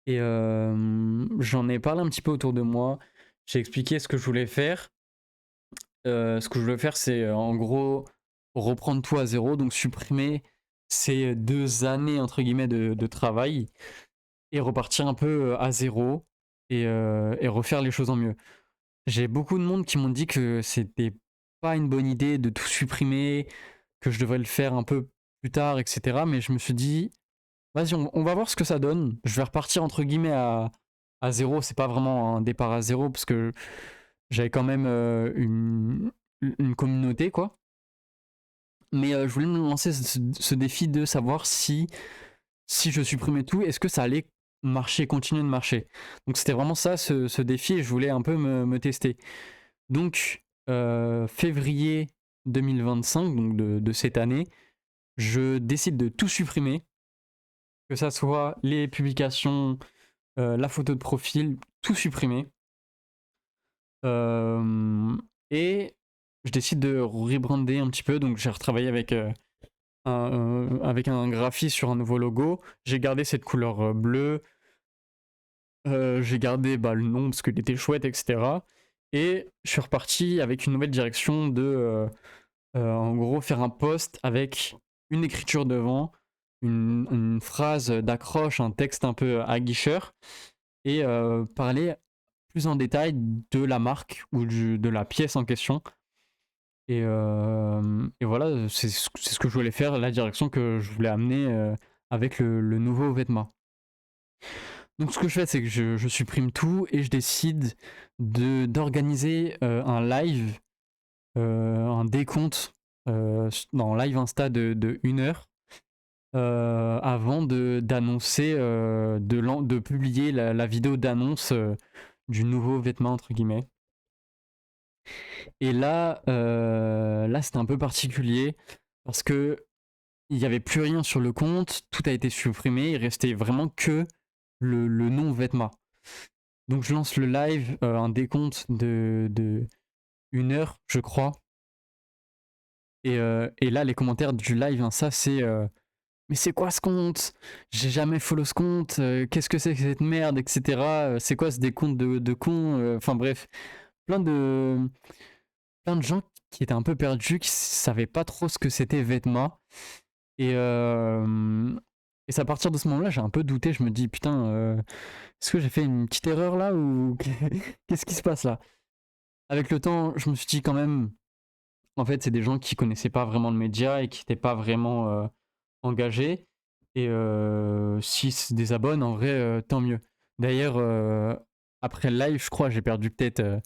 Et j'en ai parlé un petit peu autour de moi. J'ai expliqué ce que je voulais faire. Ce que je voulais faire, c'est en gros reprendre tout à zéro, donc supprimer ces 2 années entre guillemets de travail et repartir un peu à zéro et refaire les choses en mieux. J'ai beaucoup de monde qui m'ont dit que c'était pas une bonne idée de tout supprimer, que je devrais le faire un peu plus tard, etc. Mais je me suis dit, vas-y, on va voir ce que ça donne. Je vais repartir entre guillemets à zéro. C'est pas vraiment un départ à zéro parce que j'avais quand même une communauté, quoi. Mais je voulais me lancer ce défi de savoir si je supprimais tout, est-ce que ça allait marcher, continuer de marcher. Donc c'était vraiment ça, ce défi, et je voulais un peu me tester. Donc, février 2025, donc de cette année, je décide de tout supprimer, que ça soit les publications, la photo de profil, tout supprimer. Et je décide de rebrander un petit peu, donc j'ai retravaillé avec un graphiste sur un nouveau logo. J'ai gardé cette couleur bleue. J'ai gardé le nom parce qu'il était chouette, etc. Et je suis reparti avec une nouvelle direction de, en gros, faire un post avec une écriture devant, une phrase d'accroche, un texte un peu aguicheur, et parler plus en détail de la marque ou de la pièce en question. Et voilà, c'est ce que je voulais faire, la direction que je voulais amener avec le nouveau vêtement. Donc ce que je fais, c'est que je supprime tout et je décide d'organiser un live, un décompte, en live Insta de 1 heure avant d'annoncer, de publier la vidéo d'annonce du nouveau vêtement, entre guillemets. Et là c'était un peu particulier parce que il n'y avait plus rien sur le compte, tout a été supprimé, il restait vraiment que le nom Vetma. Donc je lance le live, un décompte de 1 heure, je crois. Et là, les commentaires du live, hein, ça c'est mais c'est quoi ce compte? J'ai jamais follow ce compte, qu'est-ce que c'est que cette merde, etc. C'est quoi ce décompte de con? Enfin bref, plein de, plein de gens qui étaient un peu perdus, qui savaient pas trop ce que c'était Vetma. Et, et c'est à partir de ce moment-là, j'ai un peu douté. Je me dis, putain, est-ce que j'ai fait une petite erreur là ou qu'est-ce qui se passe là? Avec le temps, je me suis dit quand même, en fait, c'est des gens qui connaissaient pas vraiment le média et qui n'étaient pas vraiment engagés. Et s'ils se désabonnent, en vrai, tant mieux. D'ailleurs, après le live, je crois, j'ai perdu peut-être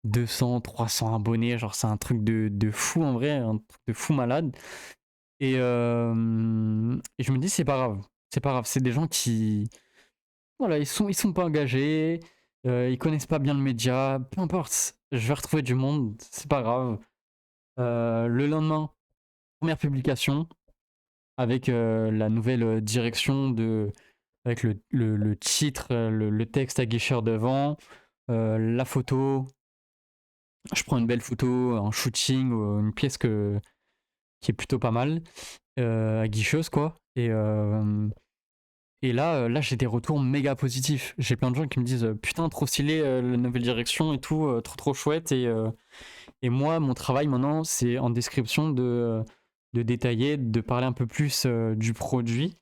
200, 300 abonnés. Genre, c'est un truc de fou en vrai, un truc de fou malade. Et je me dis, c'est pas grave. C'est pas grave. C'est des gens qui. Voilà, ils sont pas engagés. Ils connaissent pas bien le média. Peu importe. Je vais retrouver du monde. C'est pas grave. Le lendemain, première publication avec la nouvelle direction avec le titre, le texte à guicheur devant, la photo. Je prends une belle photo, un shooting, ou une pièce qui est plutôt pas mal, aguicheuse quoi. Et là j'ai des retours méga positifs. J'ai plein de gens qui me disent putain, trop stylé, la nouvelle direction et tout, trop chouette. Et moi, mon travail maintenant, c'est en description de détailler, de parler un peu plus du produit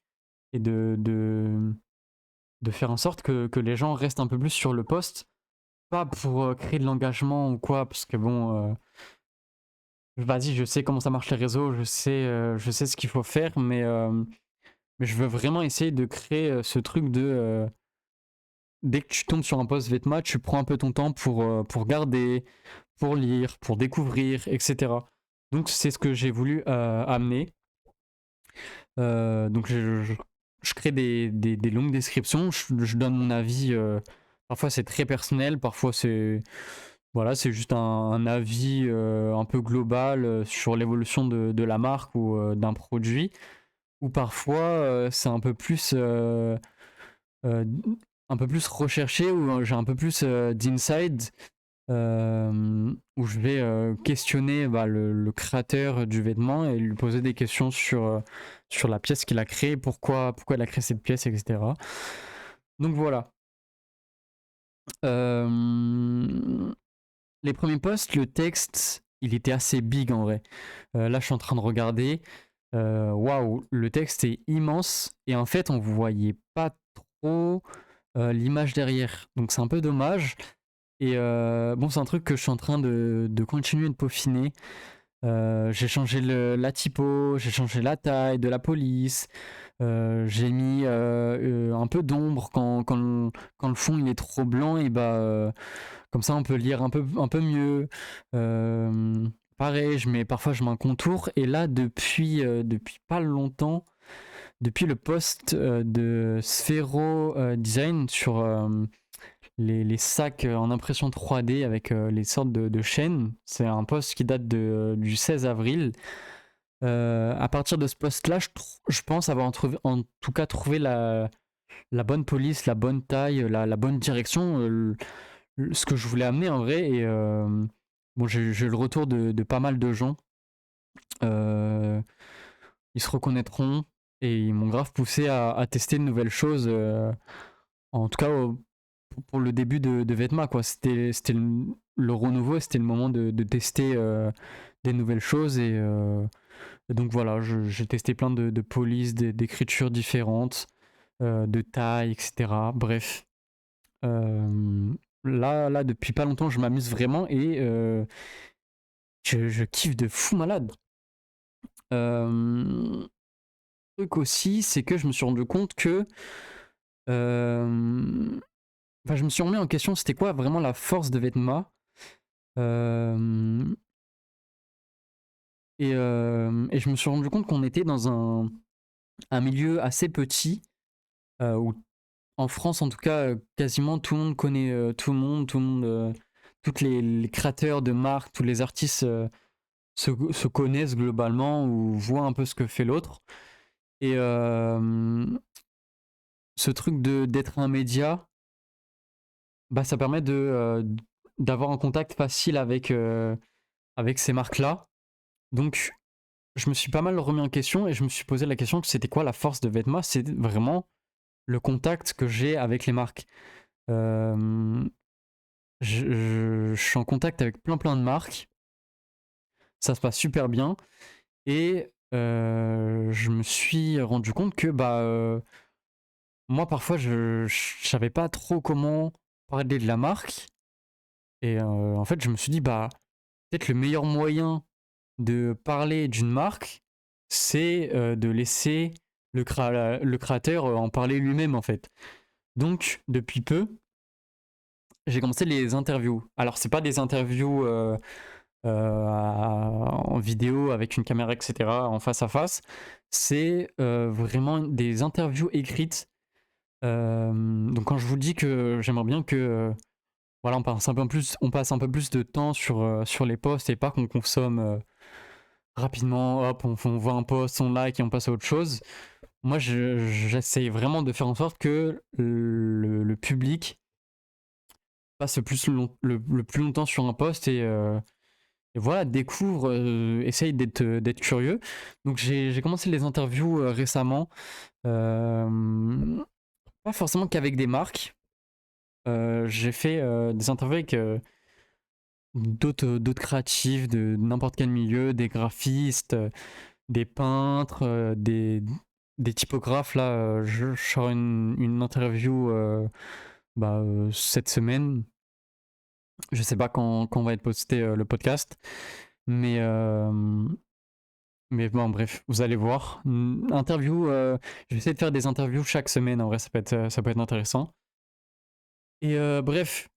et de faire en sorte que les gens restent un peu plus sur le post. Pas pour créer de l'engagement ou quoi, parce que bon, vas-y, je sais comment ça marche les réseaux, je sais ce qu'il faut faire, mais je veux vraiment essayer de créer ce truc de dès que tu tombes sur un post Vetma, tu prends un peu ton temps pour garder, pour lire, pour découvrir, etc. Donc c'est ce que j'ai voulu amener. Donc je crée des longues descriptions, je donne mon avis. Parfois c'est très personnel, parfois c'est voilà, c'est juste un avis un peu global sur l'évolution de la marque ou d'un produit. Ou parfois c'est euh, un peu plus recherché, où j'ai un peu plus d'inside, où je vais questionner le créateur du vêtement et lui poser des questions sur la pièce qu'il a créée, pourquoi il a créé cette pièce, etc. Donc voilà. Les premiers posts, le texte, il était assez big en vrai. Là, je suis en train de regarder. Waouh, le texte est immense et en fait, on voyait pas trop l'image derrière. Donc c'est un peu dommage. Et bon, c'est un truc que je suis en train de continuer de peaufiner. J'ai changé la typo, j'ai changé la taille de la police. J'ai mis un peu d'ombre quand le fond il est trop blanc, et bah comme ça on peut lire un peu mieux. Pareil, parfois je mets un contour, et là depuis pas longtemps, depuis le post de Sphero Design sur les sacs en impression 3D avec les sortes de chaînes. C'est un post qui date du 16 avril. À partir de ce post-là, je pense avoir en tout cas trouvé la bonne police, la bonne taille, la bonne direction, ce que je voulais amener en vrai. Et bon, j'ai le retour de pas mal de gens. Euh, Ils se reconnaîtront, et ils m'ont grave poussé à tester de nouvelles choses. En tout cas, pour le début de Vetma, quoi. C'était le renouveau, c'était le moment de tester des nouvelles choses. Et donc voilà, j'ai testé plein de polices, d'écritures différentes, de tailles, etc. Bref, là, depuis pas longtemps, je m'amuse vraiment, et je kiffe de fou malade. Le truc aussi, c'est que je me suis rendu compte que enfin, je me suis remis en question, c'était quoi vraiment la force de Vetma. Euh, et je me suis rendu compte qu'on était dans un milieu assez petit, où en France en tout cas, quasiment tout le monde connaît tout le monde, toutes les créateurs de marques, tous les artistes se connaissent globalement, ou voient un peu ce que fait l'autre. Et ce truc d'être un média, bah, ça permet d'avoir un contact facile avec ces marques-là. Donc, je me suis pas mal remis en question, et je me suis posé la question que c'était quoi la force de Vetma. C'est vraiment le contact que j'ai avec les marques. Euh, je suis en contact avec plein de marques, ça se passe super bien, et je me suis rendu compte que moi parfois je savais pas trop comment parler de la marque. Et en fait je me suis dit peut-être le meilleur moyen de parler d'une marque, c'est de laisser le créateur en parler lui-même en fait. Donc depuis peu, j'ai commencé les interviews. Alors c'est pas des interviews en vidéo avec une caméra, etc., en face à face. C'est vraiment des interviews écrites. Donc quand je vous dis que j'aimerais bien que voilà, on passe un peu plus de temps sur les posts, et pas qu'on consomme rapidement, hop, on voit un post, on like et on passe à autre chose. Moi, j'essaie vraiment de faire en sorte que le public passe le plus longtemps sur un post, et voilà, découvre, essaye d'être curieux. Donc j'ai commencé les interviews récemment, euh, pas forcément qu'avec des marques. J'ai fait des interviews avec d'autres créatifs de n'importe quel milieu, des graphistes, des peintres, des typographes. Là, je sors une interview cette semaine. Je sais pas quand va être posté le podcast, mais bon, bref, vous allez voir. Interview, je vais essayer de faire des interviews chaque semaine. En vrai, ça peut être intéressant. Et bref,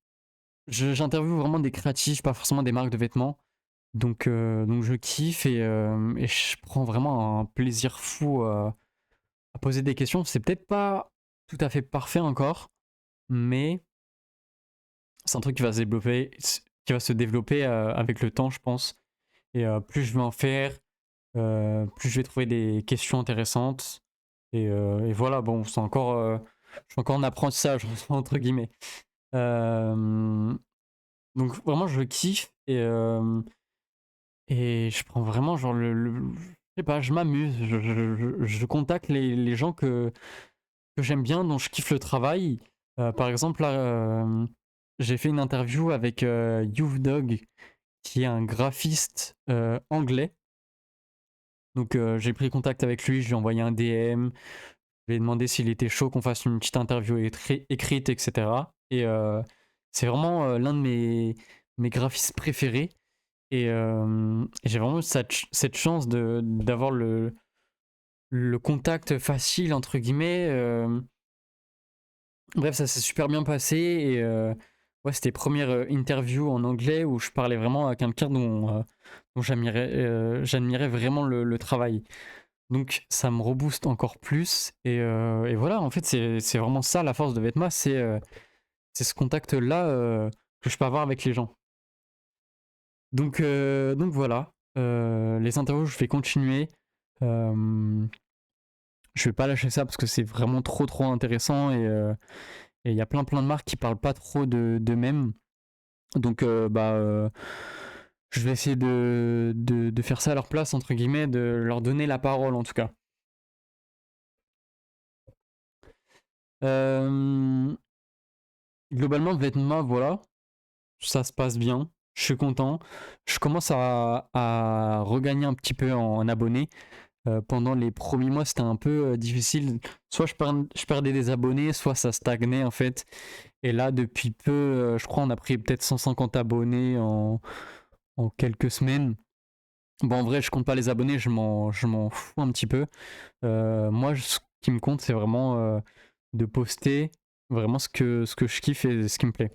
j'interviewe vraiment des créatifs, pas forcément des marques de vêtements. Donc je kiffe, et je prends vraiment un plaisir fou à poser des questions. C'est peut-être pas tout à fait parfait encore, mais c'est un truc qui va se développer avec le temps, je pense. Et plus je vais en faire, plus je vais trouver des questions intéressantes. Et voilà, bon, je suis encore en apprentissage, entre guillemets. Euh, donc vraiment, je kiffe, et je prends vraiment genre je sais pas, je m'amuse, je contacte les gens que j'aime bien, dont je kiffe le travail. Par exemple, là, j'ai fait une interview avec Youth Dog, qui est un graphiste anglais. Donc j'ai pris contact avec lui, je lui ai envoyé un DM, Je lui ai demandé s'il était chaud qu'on fasse une petite interview écrite, etc. Et c'est vraiment l'un de mes graphistes préférés. Et j'ai vraiment cette chance d'avoir le contact facile, entre guillemets. Bref, ça s'est super bien passé. Et ouais, c'était première interview en anglais où je parlais vraiment à quelqu'un dont j'admirais vraiment le travail. Donc ça me rebooste encore plus. Et voilà, en fait, c'est vraiment ça la force de Vetma, c'est ce contact-là que je peux avoir avec les gens. Donc voilà, les interviews, je vais continuer. Euh, je vais pas lâcher ça parce que c'est vraiment trop intéressant et il y a plein de marques qui parlent pas trop d'eux-mêmes. Donc je vais essayer de faire ça à leur place, entre guillemets, de leur donner la parole en tout cas. Euh, Globalement, Vetma, voilà, ça se passe bien. Je suis content. Je commence à regagner un petit peu en abonnés. Pendant les premiers mois, c'était un peu difficile. Soit je perdais des abonnés, soit ça stagnait en fait. Et là, depuis peu, je crois on a pris peut-être 150 abonnés en quelques semaines. Bon, en vrai, je compte pas les abonnés, je m'en fous un petit peu. Moi, ce qui me compte, c'est vraiment de poster vraiment ce que je kiffe et ce qui me plaît.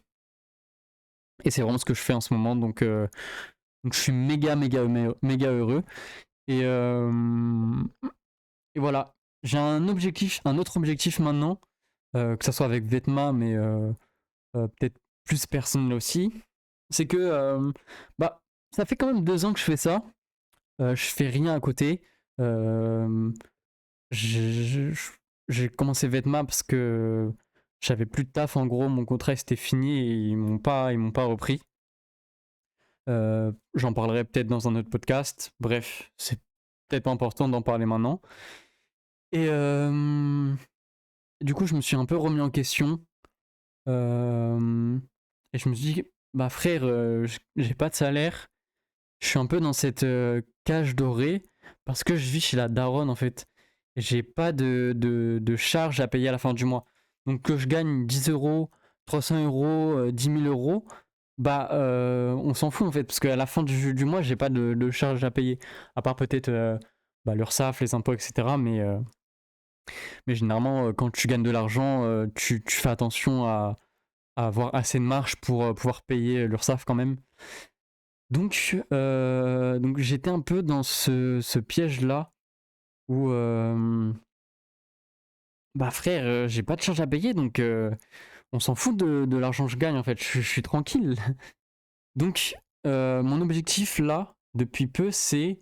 Et c'est vraiment ce que je fais en ce moment. Donc je suis méga heureux. Et, euh, et voilà. J'ai un autre objectif maintenant, que ça soit avec Vetma, mais peut-être plus personnel aussi. C'est que bah, ça fait quand même 2 ans que je fais ça. Je fais rien à côté. Euh, j'ai j'ai commencé Vetma parce que j'avais plus de taf. En gros, mon contrat c'était fini et ils m'ont pas repris. J'en parlerai peut-être dans un autre podcast. Bref, c'est peut-être pas important d'en parler maintenant. Et du coup, je me suis un peu remis en question. Et je me suis dit, bah frère, j'ai pas de salaire. Je suis un peu dans cette cage dorée parce que je vis chez la daronne en fait. J'ai pas de charges à payer à la fin du mois. Donc que je gagne 10 euros, 300 euros, 10 000 euros, bah on s'en fout en fait. Parce qu'à la fin du mois, j'ai pas de charges à payer. À part peut-être bah, l'URSSAF, les impôts, etc. Mais généralement, quand tu gagnes de l'argent, tu fais attention à avoir assez de marge pour pouvoir payer l'URSSAF quand même. Donc j'étais un peu dans ce piège-là où, bah frère, j'ai pas de charge à payer, donc on s'en fout de l'argent que je gagne en fait, je suis tranquille. Donc mon objectif là, depuis peu, c'est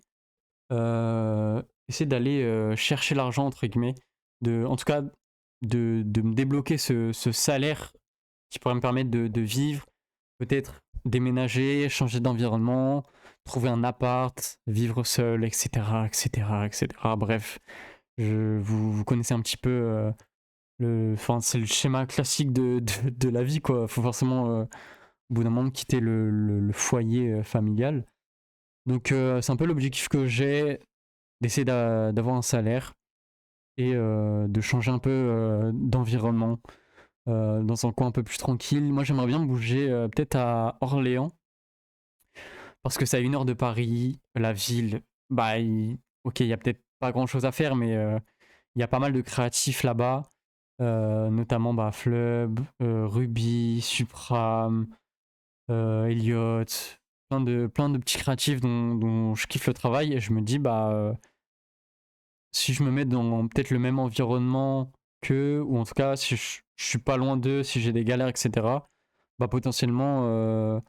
essayer d'aller chercher l'argent, entre guillemets, en tout cas de me débloquer ce salaire qui pourrait me permettre de vivre, peut-être déménager, changer d'environnement, trouver un appart, vivre seul, etc., etc., etc. Bref, vous connaissez un petit peu enfin, c'est le schéma classique de la vie, quoi. Faut forcément, au bout d'un moment, quitter le foyer familial. Donc, c'est un peu l'objectif que j'ai, d'essayer d'avoir un salaire et de changer un peu d'environnement dans un coin un peu plus tranquille. Moi, j'aimerais bien bouger peut-être à Orléans parce que c'est à 1 heure de Paris. La ville, bah, ok, il y a peut-être pas grand-chose à faire, mais il y a pas mal de créatifs là-bas, notamment bah, Flub, Ruby, Supram, Elliot, plein de petits créatifs dont je kiffe le travail et je me dis, bah, si je me mets dans peut-être le même environnement qu'eux, ou en tout cas si je suis pas loin d'eux, si j'ai des galères, etc., bah potentiellement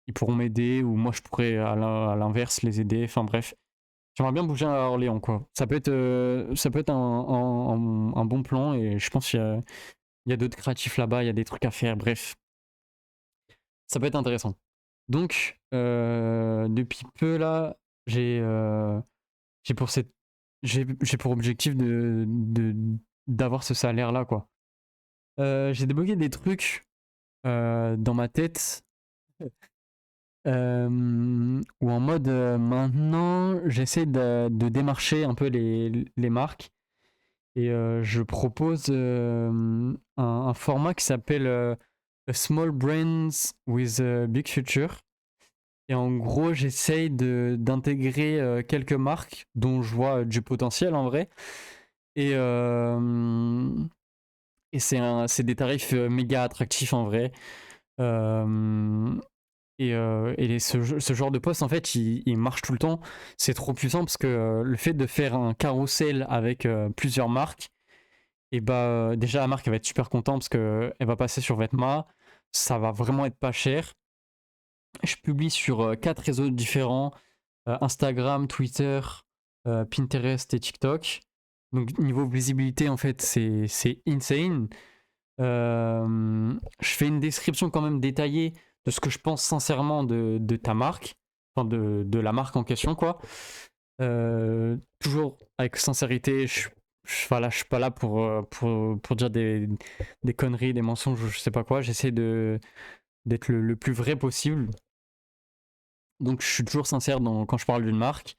ils pourront m'aider ou moi je pourrais à l'inverse les aider. Enfin bref, j'aimerais bien bouger à Orléans quoi. Ça peut être un bon plan et je pense qu'il y a d'autres créatifs là-bas, il y a des trucs à faire. Bref, ça peut être intéressant. Donc depuis peu là, j'ai pour cette j'ai pour objectif d'avoir ce salaire là quoi. J'ai débloqué des trucs dans ma tête où en mode maintenant j'essaie de démarcher un peu les marques Et je propose un format qui s'appelle A Small Brands with a Big Future. Et en gros, j'essaye d'intégrer quelques marques dont je vois du potentiel en vrai. Et, euh, et c'est des tarifs méga attractifs en vrai. Euh, ce genre de poste, en fait, il marche tout le temps. C'est trop puissant parce que le fait de faire un carrousel avec plusieurs marques, et bah déjà la marque elle va être super contente parce que elle va passer sur Vetma. Ça va vraiment être pas cher. Je publie sur 4 réseaux différents, Instagram, Twitter, Pinterest et TikTok. Donc niveau visibilité, en fait, c'est insane. Je fais une description quand même détaillée de ce que je pense sincèrement de ta marque, enfin de la marque en question, quoi. Toujours avec sincérité, voilà, je suis pas là pour dire des conneries, des mensonges ou je sais pas quoi. J'essaie d'être le plus vrai possible. Donc je suis toujours sincère quand je parle d'une marque.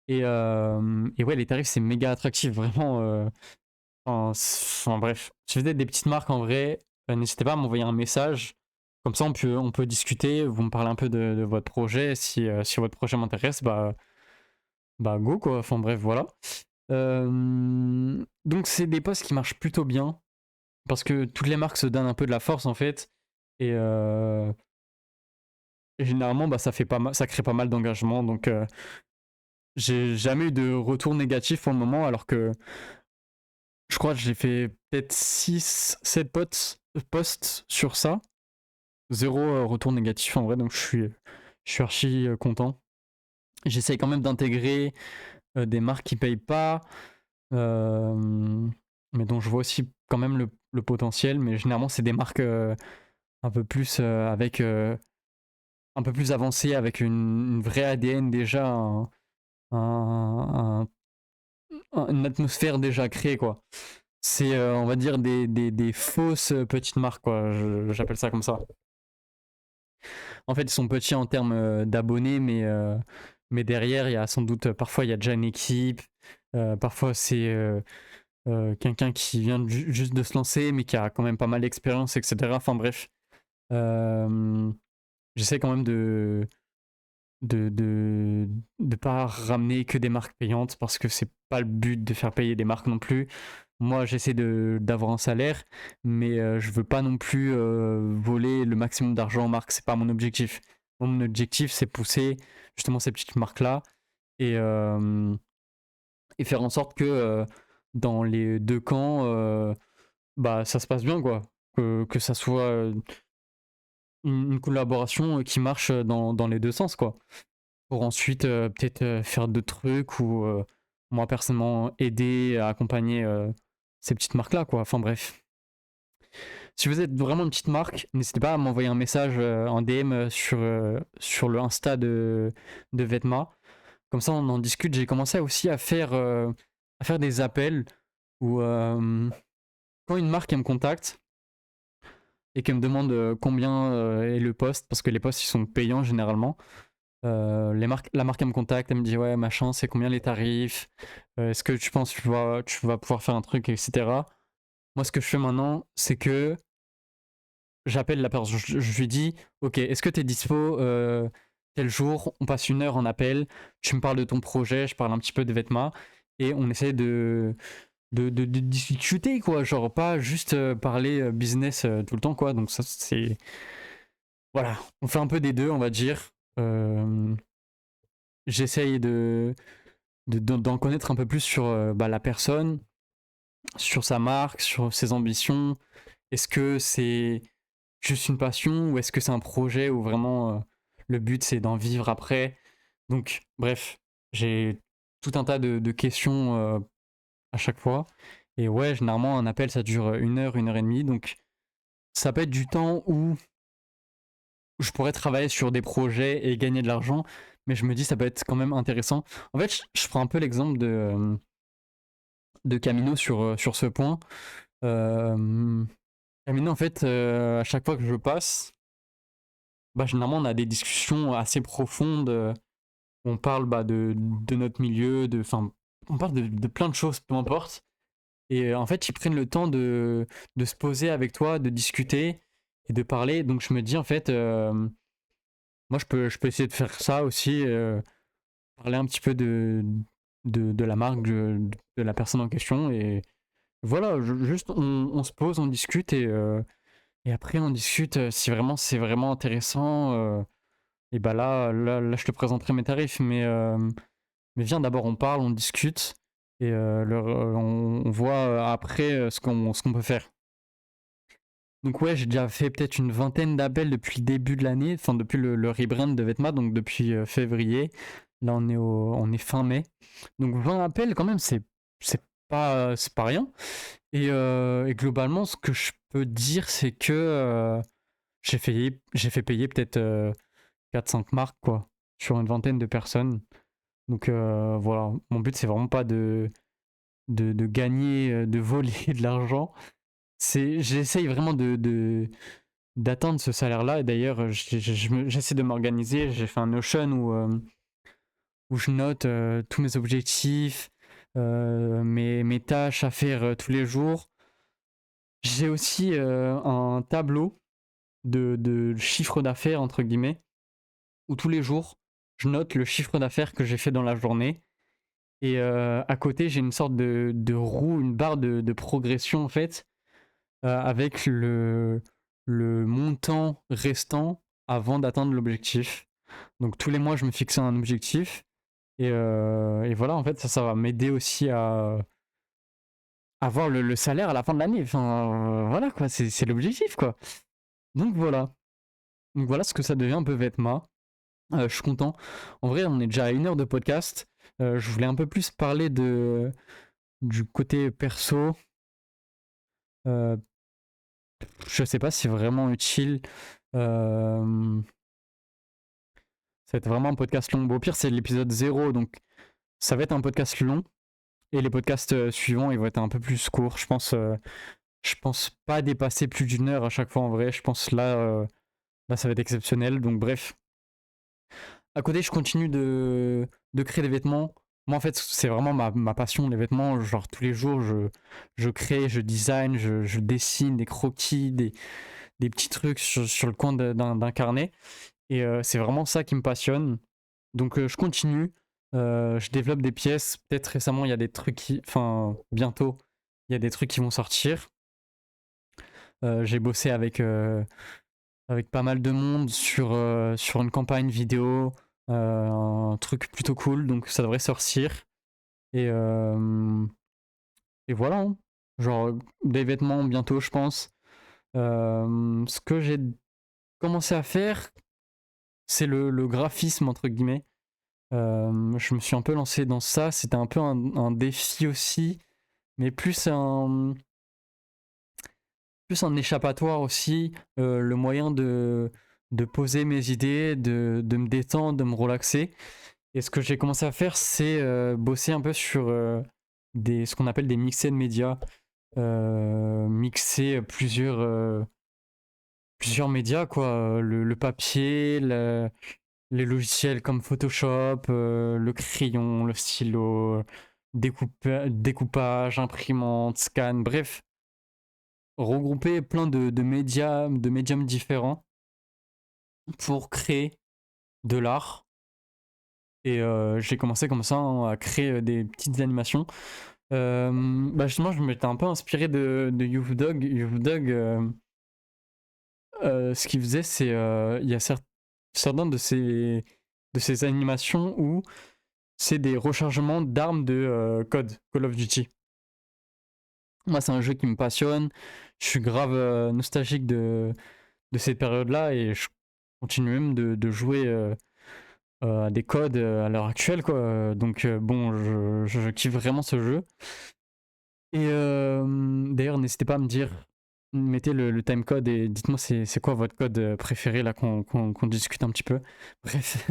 Et ouais, les tarifs, c'est méga attractif, vraiment. Enfin, bref, si vous êtes des petites marques en vrai, n'hésitez pas à m'envoyer un message. Comme ça, on peut discuter. Vous me parlez un peu de votre projet. Si votre projet m'intéresse, bah go quoi. Enfin bref, voilà. Donc, c'est des posts qui marchent plutôt bien parce que toutes les marques se donnent un peu de la force en fait. Et, et généralement, bah, ça crée pas mal d'engagement. Donc, j'ai jamais eu de retour négatif pour le moment, alors que je crois que j'ai fait peut-être 6 7 posts sur ça. Zéro retour négatif en vrai, donc je suis archi content. J'essaye quand même d'intégrer des marques qui payent pas, euh, mais dont je vois aussi quand même le potentiel. Mais généralement, c'est des marques un peu plus un peu plus avancées, avec une vraie ADN déjà, un- une atmosphère déjà créée, quoi. C'est, on va dire, des fausses petites marques, quoi. J'appelle ça comme ça. En fait, ils sont petits en termes d'abonnés, mais derrière, il y a sans doute, parfois, il y a déjà une équipe. Parfois, c'est quelqu'un qui vient juste de se lancer, mais qui a quand même pas mal d'expérience, etc. Enfin bref, euh, j'essaie quand même de pas ramener que des marques payantes parce que c'est pas le but de faire payer des marques non plus. Moi, j'essaie d'avoir un salaire, mais je veux pas non plus voler le maximum d'argent aux marques. C'est pas mon objectif. Mon objectif, c'est pousser justement ces petites marques-là et, euh, et faire en sorte que dans les deux camps, bah, ça se passe bien, quoi. Que ça soit une collaboration qui marche dans les deux sens, quoi. Pour ensuite peut-être faire d'autres trucs ou moi personnellement aider à accompagner ces petites marques-là, quoi. Enfin bref. Si vous êtes vraiment une petite marque, n'hésitez pas à m'envoyer un message en DM sur le Insta de Vetma. Comme ça, on en discute. J'ai commencé aussi à faire des appels où, quand une marque elle me contacte et qu'elle me demande combien est le poste, parce que les postes ils sont payants généralement. La marque elle me contacte, elle me dit ouais machin, c'est combien les tarifs, est-ce que tu penses que tu vas pouvoir faire un truc, etc. Moi ce que je fais maintenant, c'est que j'appelle la personne, je lui dis ok, est-ce que tu es dispo tel jour, on passe 1 heure en appel, tu me parles de ton projet, je parle un petit peu de Vetma, et on essaie de discuter, quoi, genre pas juste parler business tout le temps, quoi. Donc ça c'est, voilà, on fait un peu des deux, on va dire. Euh, J'essaye d'en connaître un peu plus sur bah, la personne, sur sa marque, sur ses ambitions. Est-ce que c'est juste une passion ou est-ce que c'est un projet où vraiment le but c'est d'en vivre après? Donc, bref, j'ai tout un tas de questions à chaque fois. Et ouais, généralement, un appel ça dure 1 heure, 1 heure et demie. Donc, ça peut être du temps où je pourrais travailler sur des projets et gagner de l'argent, mais je me dis ça peut être quand même intéressant. En fait, je prends un peu l'exemple de Camino sur ce point. Euh, Camino, en fait, à chaque fois que je passe, bah, généralement, on a des discussions assez profondes. On parle bah, de notre milieu, enfin, on parle de plein de choses, peu importe. Et en fait, ils prennent le temps de se poser avec toi, de discuter et de parler. Donc je me dis, en fait, moi, je peux essayer de faire ça aussi, parler un petit peu de la marque, de la personne en question. Et voilà, juste on se pose, on discute et après on discute si vraiment c'est vraiment intéressant. Et bah là, je te présenterai mes tarifs. Mais viens, d'abord on parle, on discute et on voit après ce qu'on peut faire. Donc ouais, j'ai déjà fait peut-être une vingtaine d'appels depuis le début de l'année, enfin depuis le rebrand de Vetma, donc depuis février. Là on est fin mai. Donc 20 appels quand même, c'est pas rien. Et globalement, ce que je peux dire, c'est que j'ai fait payer peut-être 4-5 marques quoi, sur une vingtaine de personnes. Donc voilà, mon but c'est vraiment pas de gagner, de voler de l'argent. J'essaye vraiment d'atteindre ce salaire-là. Et d'ailleurs, j'essaie de m'organiser. J'ai fait un Notion où je note tous mes objectifs, mes tâches à faire tous les jours. J'ai aussi un tableau de chiffre d'affaires, entre guillemets, où tous les jours, je note le chiffre d'affaires que j'ai fait dans la journée. Et à côté, j'ai une sorte de roue, une barre de progression, en fait, avec le montant restant avant d'atteindre l'objectif. Donc tous les mois, je me fixais un objectif. Et voilà, en fait, ça va m'aider aussi à avoir le salaire à la fin de l'année. Enfin, voilà, quoi, c'est l'objectif, quoi. Donc voilà. Donc voilà ce que ça devient un peu Vetma. Je suis content. En vrai, on est déjà à 1 heure de podcast. Je voulais un peu plus parler du côté perso. Euh, je sais pas si c'est vraiment utile. Euh, Ça va être vraiment un podcast long. Bon, au pire, c'est l'épisode 0, donc ça va être un podcast long. Et les podcasts suivants, ils vont être un peu plus courts. Je pense pas dépasser plus d'une heure à chaque fois en vrai. Je pense là, ça va être exceptionnel. Donc bref. À côté, je continue de créer des vêtements. Moi, en fait, c'est vraiment ma passion, les vêtements. Genre, tous les jours, je crée, je design, je dessine des croquis, des petits trucs sur le coin d'un carnet. Et c'est vraiment ça qui me passionne. Donc je continue, je développe des pièces. Peut-être récemment, il y a des trucs enfin, bientôt, il y a des trucs qui vont sortir. J'ai bossé avec pas mal de monde sur une campagne vidéo, un truc plutôt cool, donc ça devrait sortir. Et, euh, et voilà, hein. Genre des vêtements bientôt, je pense. Ce que j'ai commencé à faire, c'est le graphisme, entre guillemets. Je me suis un peu lancé dans ça. C'était un peu un défi aussi, mais plus un échappatoire aussi. Le moyen de poser mes idées, de me détendre, de me relaxer. Et ce que j'ai commencé à faire, c'est bosser un peu sur ce qu'on appelle des mixés de médias. Mixer plusieurs médias, quoi. Le papier, les logiciels comme Photoshop, le crayon, le stylo, découpage, imprimante, scan, bref, regrouper plein de médias, de médiums différents pour créer de l'art. Et j'ai commencé comme ça, hein, à créer des petites animations. Bah justement, je m'étais un peu inspiré de YouDog. YouDog, ce qu'il faisait, c'est il y a certains de ces animations où c'est des rechargements d'armes de Call of Duty. Moi, c'est un jeu qui me passionne. Je suis grave nostalgique de cette période-là et je continue même de jouer à des codes à l'heure actuelle, quoi. Donc, bon, je kiffe vraiment ce jeu. Et d'ailleurs, n'hésitez pas à me dire, mettez le timecode et dites-moi c'est quoi votre code préféré, là, qu'on discute un petit peu. Bref.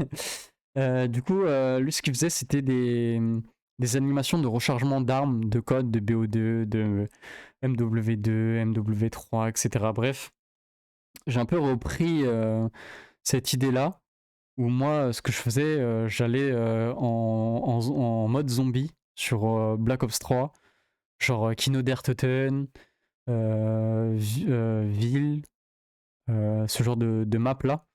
Du coup, lui, ce qu'il faisait, c'était des animations de rechargement d'armes, de code, de BO2, de MW2, MW3, etc. Bref, j'ai un peu repris cette idée-là, où moi, ce que je faisais, j'allais en mode zombie sur Black Ops 3. Kino der Toten, Ville, ce genre de map là.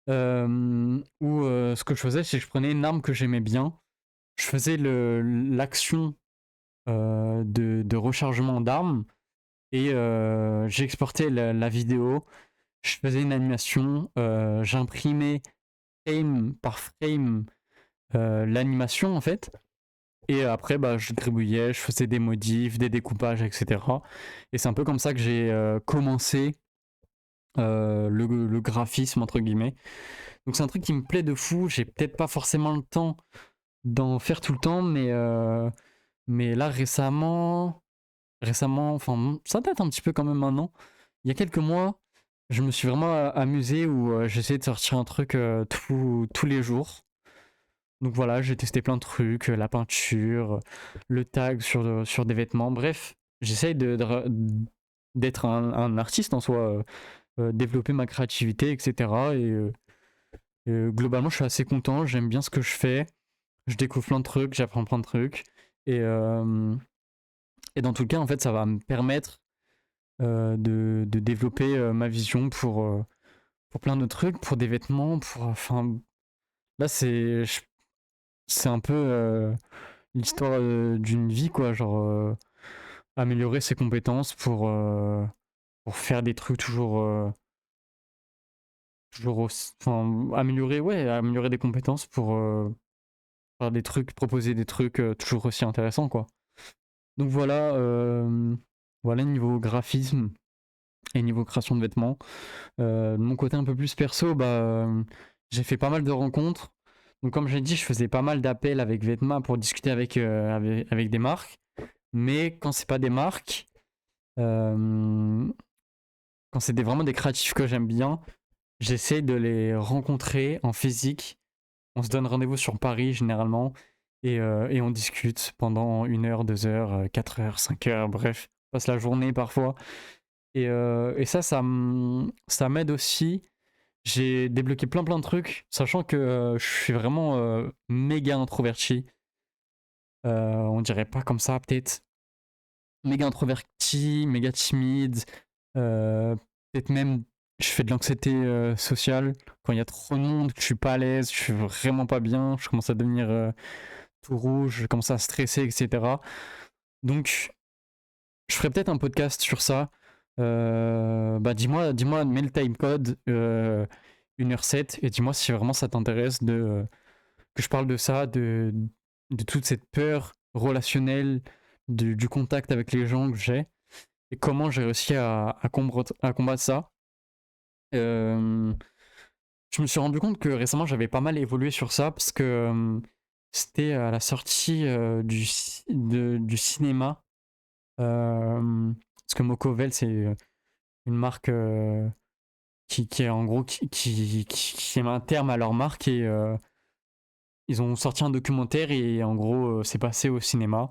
Où ce que je faisais, c'est que je prenais une arme que j'aimais bien, je faisais l'action de rechargement d'armes et j'exportais la vidéo, je faisais une animation, j'imprimais frame par frame l'animation en fait. Et après, bah, je gribouillais, je faisais des modifs, des découpages, etc. Et c'est un peu comme ça que j'ai commencé le graphisme, entre guillemets. Donc c'est un truc qui me plaît de fou. J'ai peut-être pas forcément le temps d'en faire tout le temps, mais là récemment, enfin, ça date un petit peu quand même maintenant. Il y a quelques mois, je me suis vraiment amusé où j'essayais de sortir un truc tous les jours. Donc voilà, j'ai testé plein de trucs, la peinture, le tag sur des vêtements, bref, j'essaye d'être un artiste en soi, développer ma créativité, etc. Et globalement, je suis assez content, j'aime bien ce que je fais, je découvre plein de trucs, j'apprends plein de trucs. Et, euh, et dans tout le cas, en fait, ça va me permettre de développer ma vision pour plein de trucs, pour des vêtements, enfin, là, c'est un peu l'histoire d'une vie, quoi. Améliorer ses compétences pour faire des trucs enfin, améliorer des compétences pour faire des trucs, proposer des trucs toujours aussi intéressants, quoi. Donc voilà niveau graphisme et niveau création de vêtements. De mon côté un peu plus perso, j'ai fait pas mal de rencontres. Donc comme j'ai dit, je faisais pas mal d'appels avec Vetma pour discuter avec des marques. Mais quand c'est pas des marques, euh, quand c'est vraiment des créatifs que j'aime bien, j'essaie de les rencontrer en physique. On se donne rendez-vous sur Paris généralement et on discute pendant 1 heure, 2 heures, 4 heures, 5 heures, bref, on passe la journée parfois. Et ça m'aide aussi. J'ai débloqué plein de trucs, sachant que je suis vraiment méga introverti. On dirait pas comme ça, peut-être. Méga introverti, méga timide. Peut-être même, je fais de l'anxiété sociale. Quand il y a trop de monde, que je suis pas à l'aise, je suis vraiment pas bien, je commence à devenir tout rouge, je commence à stresser, etc. Donc, je ferai peut-être un podcast sur ça. Dis-moi, mets le timecode 1h07 et dis-moi si vraiment ça t'intéresse que je parle de ça, de toute cette peur relationnelle, du contact avec les gens que j'ai et comment j'ai réussi à combattre ça. Euh, je me suis rendu compte que récemment j'avais pas mal évolué sur ça parce que c'était à la sortie du cinéma. Parce que Mocovel, c'est une marque qui est en gros qui met un terme à leur marque et ils ont sorti un documentaire et en gros c'est passé au cinéma.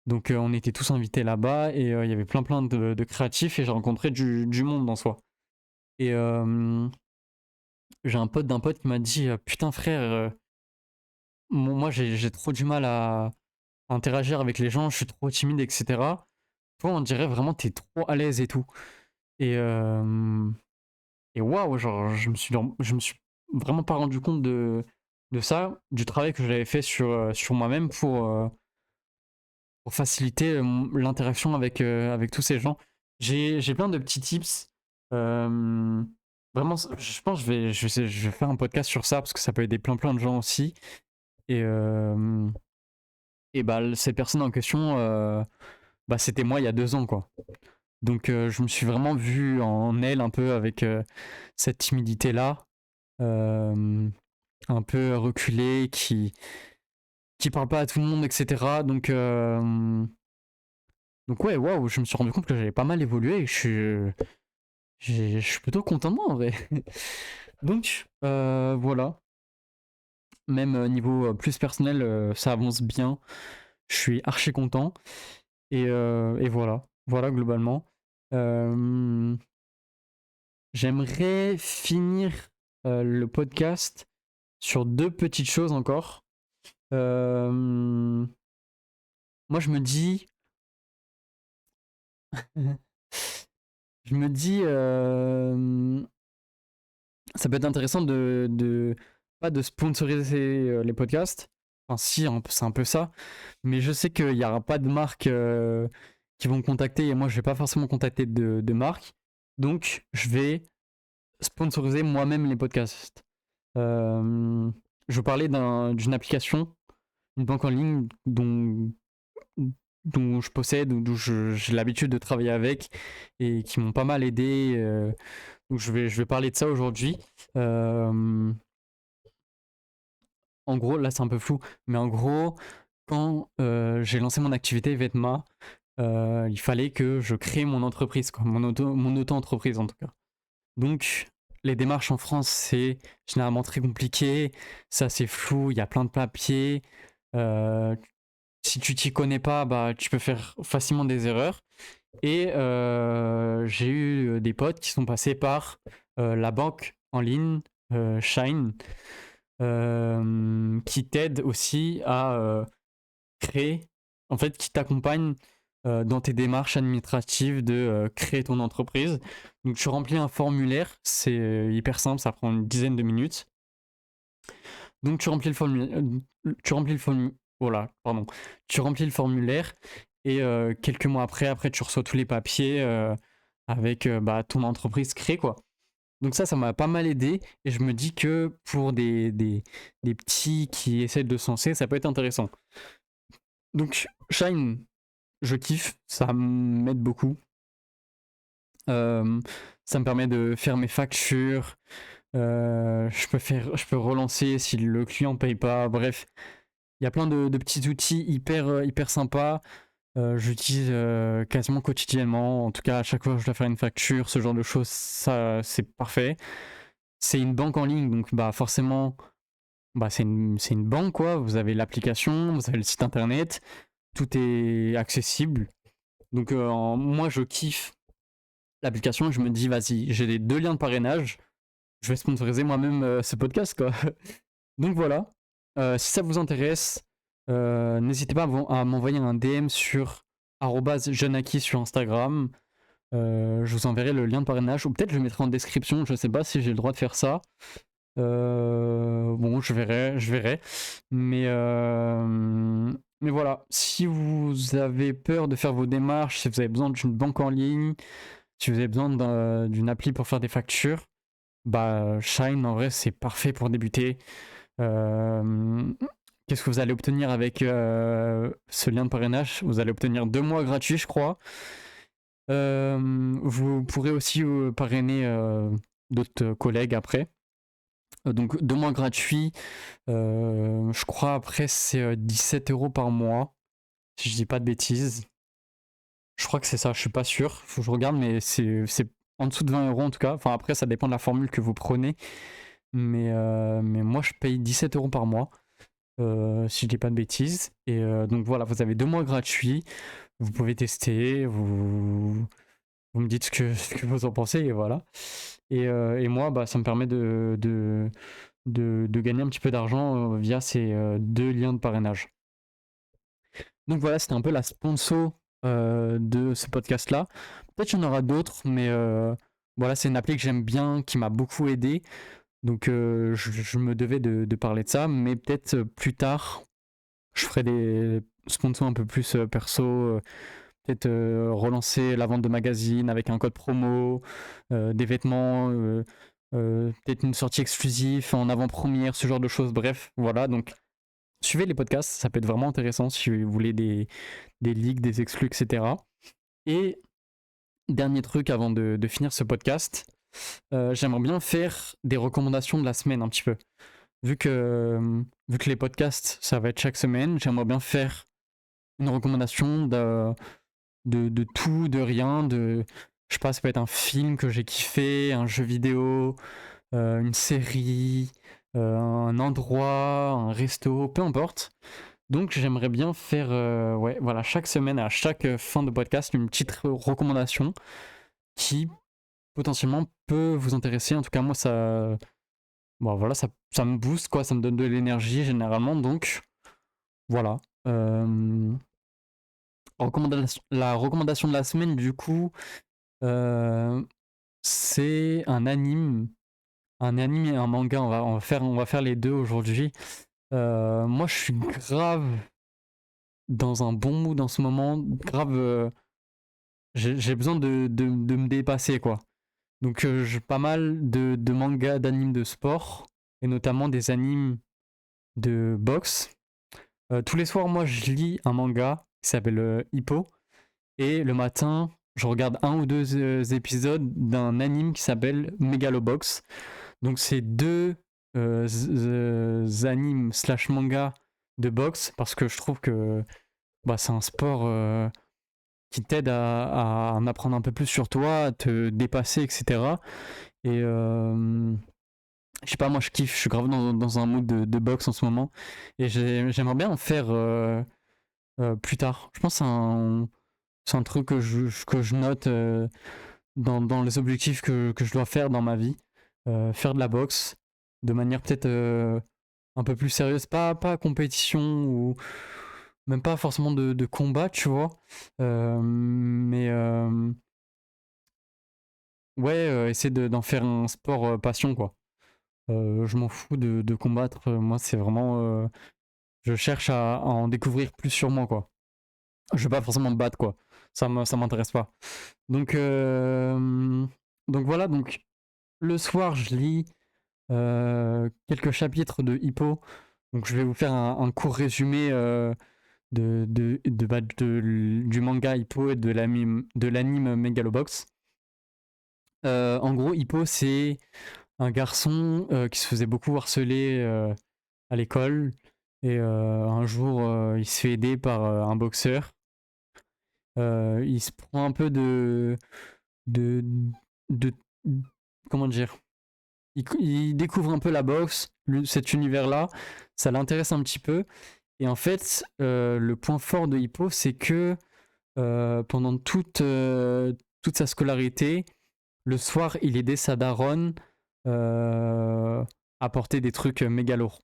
Donc on était tous invités là-bas et il y avait plein de créatifs et j'ai rencontré du monde en soi. Et j'ai un pote d'un pote qui m'a dit putain frère, moi j'ai trop du mal à interagir avec les gens, je suis trop timide, etc. Toi on dirait vraiment t'es trop à l'aise et tout. Et, euh, et waouh, je me suis vraiment pas rendu compte de ça, du travail que j'avais fait sur moi-même pour faciliter l'interaction avec tous ces gens. J'ai plein de petits tips. Euh, Vraiment, je pense que je vais faire un podcast sur ça parce que ça peut aider plein de gens aussi. Et, euh, et bah, ces personnes en question, c'était moi il y a 2 ans, quoi. Donc je me suis vraiment vu en elle un peu avec cette timidité-là, euh, un peu reculée, qui parle pas à tout le monde, etc. Donc ouais, waouh, je me suis rendu compte que j'avais pas mal évolué et je suis plutôt content de moi en vrai. Donc voilà, même niveau plus personnel, ça avance bien. Je suis archi content et voilà globalement. Euh, J'aimerais finir le podcast sur 2 petites choses encore. Moi je me dis Je me dis, ça peut être intéressant pas de sponsoriser les podcasts. Enfin, si, c'est un peu ça. Mais je sais qu'il n'y aura pas de marques qui vont me contacter et moi, je vais pas forcément contacter de marques. Donc, je vais sponsoriser moi-même les podcasts. Euh, je vais parler d'une application, une banque en ligne dont je possède ou dont j'ai l'habitude de travailler avec et qui m'ont pas mal aidé. Donc je vais parler de ça aujourd'hui. Euh, En gros, là c'est un peu flou, mais en gros, quand j'ai lancé mon activité Vetma, il fallait que je crée mon entreprise, quoi, mon auto-entreprise en tout cas. Donc, les démarches en France, c'est généralement très compliqué, c'est assez flou, il y a plein de papiers. Euh, Si tu t'y connais pas, bah, tu peux faire facilement des erreurs. Et j'ai eu des potes qui sont passés par la banque en ligne, Shine, qui t'aide aussi à créer, en fait, qui t'accompagne dans tes démarches administratives de créer ton entreprise. Donc tu remplis un formulaire, c'est hyper simple, ça prend une dizaine de minutes. Donc tu remplis le formulaire, voilà, pardon, tu remplis le formulaire et quelques mois après tu reçois tous les papiers avec bah, ton entreprise créée quoi. Donc ça m'a pas mal aidé et je me dis que pour des petits qui essaient de se lancer, ça peut être intéressant. Donc Shine, je kiffe, ça m'aide beaucoup. Euh, Ça me permet de faire mes factures. Je peux relancer si le client paye pas. Bref, il y a plein de petits outils hyper sympas. J'utilise quasiment quotidiennement. En tout cas, à chaque fois que je dois faire une facture, ce genre de choses, ça c'est parfait. C'est une banque en ligne, donc bah forcément, bah c'est une banque quoi. Vous avez l'application, vous avez le site internet, tout est accessible. Donc moi je kiffe l'application et je me dis vas-y, j'ai les deux liens de parrainage, je vais sponsoriser moi-même ce podcast quoi. Donc voilà. Si ça vous intéresse, n'hésitez pas à m'envoyer un DM sur @jeuneacquis sur Instagram. Je vous enverrai le lien de parrainage ou peut-être je le mettrai en description. Je sais pas si j'ai le droit de faire ça. Bon, je verrai. Mais voilà. Si vous avez peur de faire vos démarches, si vous avez besoin d'une banque en ligne, si vous avez besoin d'une appli pour faire des factures, bah Shine en vrai c'est parfait pour débuter. Euh, Qu'est-ce que vous allez obtenir avec ce lien de parrainage? Vous allez obtenir 2 mois gratuits, je crois. Vous pourrez aussi parrainer d'autres collègues après. Donc 2 mois gratuits. Je crois après c'est 17 € par mois, si je dis pas de bêtises. Je crois que c'est ça, je suis pas sûr. Faut que je regarde, mais c'est en dessous de 20 € en tout cas. Enfin après ça dépend de la formule que vous prenez. Mais moi je paye 17 € par mois. Si je dis pas de bêtises. Et donc voilà, vous avez 2 mois gratuits. Vous pouvez tester, vous me dites ce que vous en pensez, et voilà. Et moi, bah, ça me permet de gagner un petit peu d'argent via ces deux liens de parrainage. Donc voilà, c'était un peu la sponsor de ce podcast-là. Peut-être qu'il y en aura d'autres, mais voilà, c'est une appli que j'aime bien, qui m'a beaucoup aidé. Donc je me devais de parler de ça, mais peut-être plus tard, je ferai des sponsors un peu plus perso, peut-être relancer la vente de magazines avec un code promo, des vêtements, peut-être une sortie exclusive en avant-première, ce genre de choses. Bref, voilà. Donc, suivez les podcasts, ça peut être vraiment intéressant si vous voulez des leaks, des exclus, etc. Et dernier truc avant de finir ce podcast, j'aimerais bien faire des recommandations de la semaine un petit peu. Vu que les podcasts, ça va être chaque semaine, j'aimerais bien faire une recommandation de tout, de rien, je sais pas, ça peut être un film que j'ai kiffé, un jeu vidéo, une série, un endroit, un resto, peu importe. Donc j'aimerais bien faire, ouais, voilà, chaque semaine, à chaque fin de podcast, une petite recommandation qui potentiellement peut vous intéresser. En tout cas, moi, bon, voilà, ça me booste, quoi, ça me donne de l'énergie généralement. Donc voilà. Euh, La recommandation de la semaine, du coup, euh, c'est un anime et un manga. On va faire les deux aujourd'hui. Moi, je suis grave dans un bon mood en ce moment. Grave, j'ai besoin de me dépasser, quoi. Donc, j'ai pas mal de mangas, d'animes de sport, et notamment des animes de boxe. Tous les soirs, moi, je lis un manga qui s'appelle Hippo. Et le matin, je regarde un ou deux épisodes d'un anime qui s'appelle Megalobox. Donc, c'est deux animes slash manga de boxe parce que je trouve que bah, c'est un sport qui t'aide à en apprendre un peu plus sur toi, à te dépasser, etc. Et je sais pas, moi je kiffe, je suis grave dans un mood de boxe en ce moment. Et j'aimerais bien en faire plus tard. Je pense que c'est un truc que je note dans les objectifs que je dois faire dans ma vie. Faire de la boxe de manière peut-être un peu plus sérieuse, pas compétition ou même pas forcément de combat, tu vois. Mais ouais, essayer d'en faire un sport passion, quoi. Je m'en fous de combattre. Moi, c'est vraiment. Je cherche à en découvrir plus sur moi, quoi. Je vais pas forcément me battre, quoi. Ça m'intéresse pas. Donc, voilà. Donc, le soir, je lis quelques chapitres de Hippo. Donc, je vais vous faire un court résumé du manga Hippo et de l'anime Megalobox. En gros, Hippo, c'est un garçon qui se faisait beaucoup harceler à l'école. Et un jour, il se fait aider par un boxeur. Il se prend un peu de, de comment dire, il découvre un peu la boxe, cet univers-là, ça l'intéresse un petit peu. Et en fait, le point fort de Hippo, c'est que pendant toute sa scolarité, le soir, il aidait sa daronne à porter des trucs méga lourds.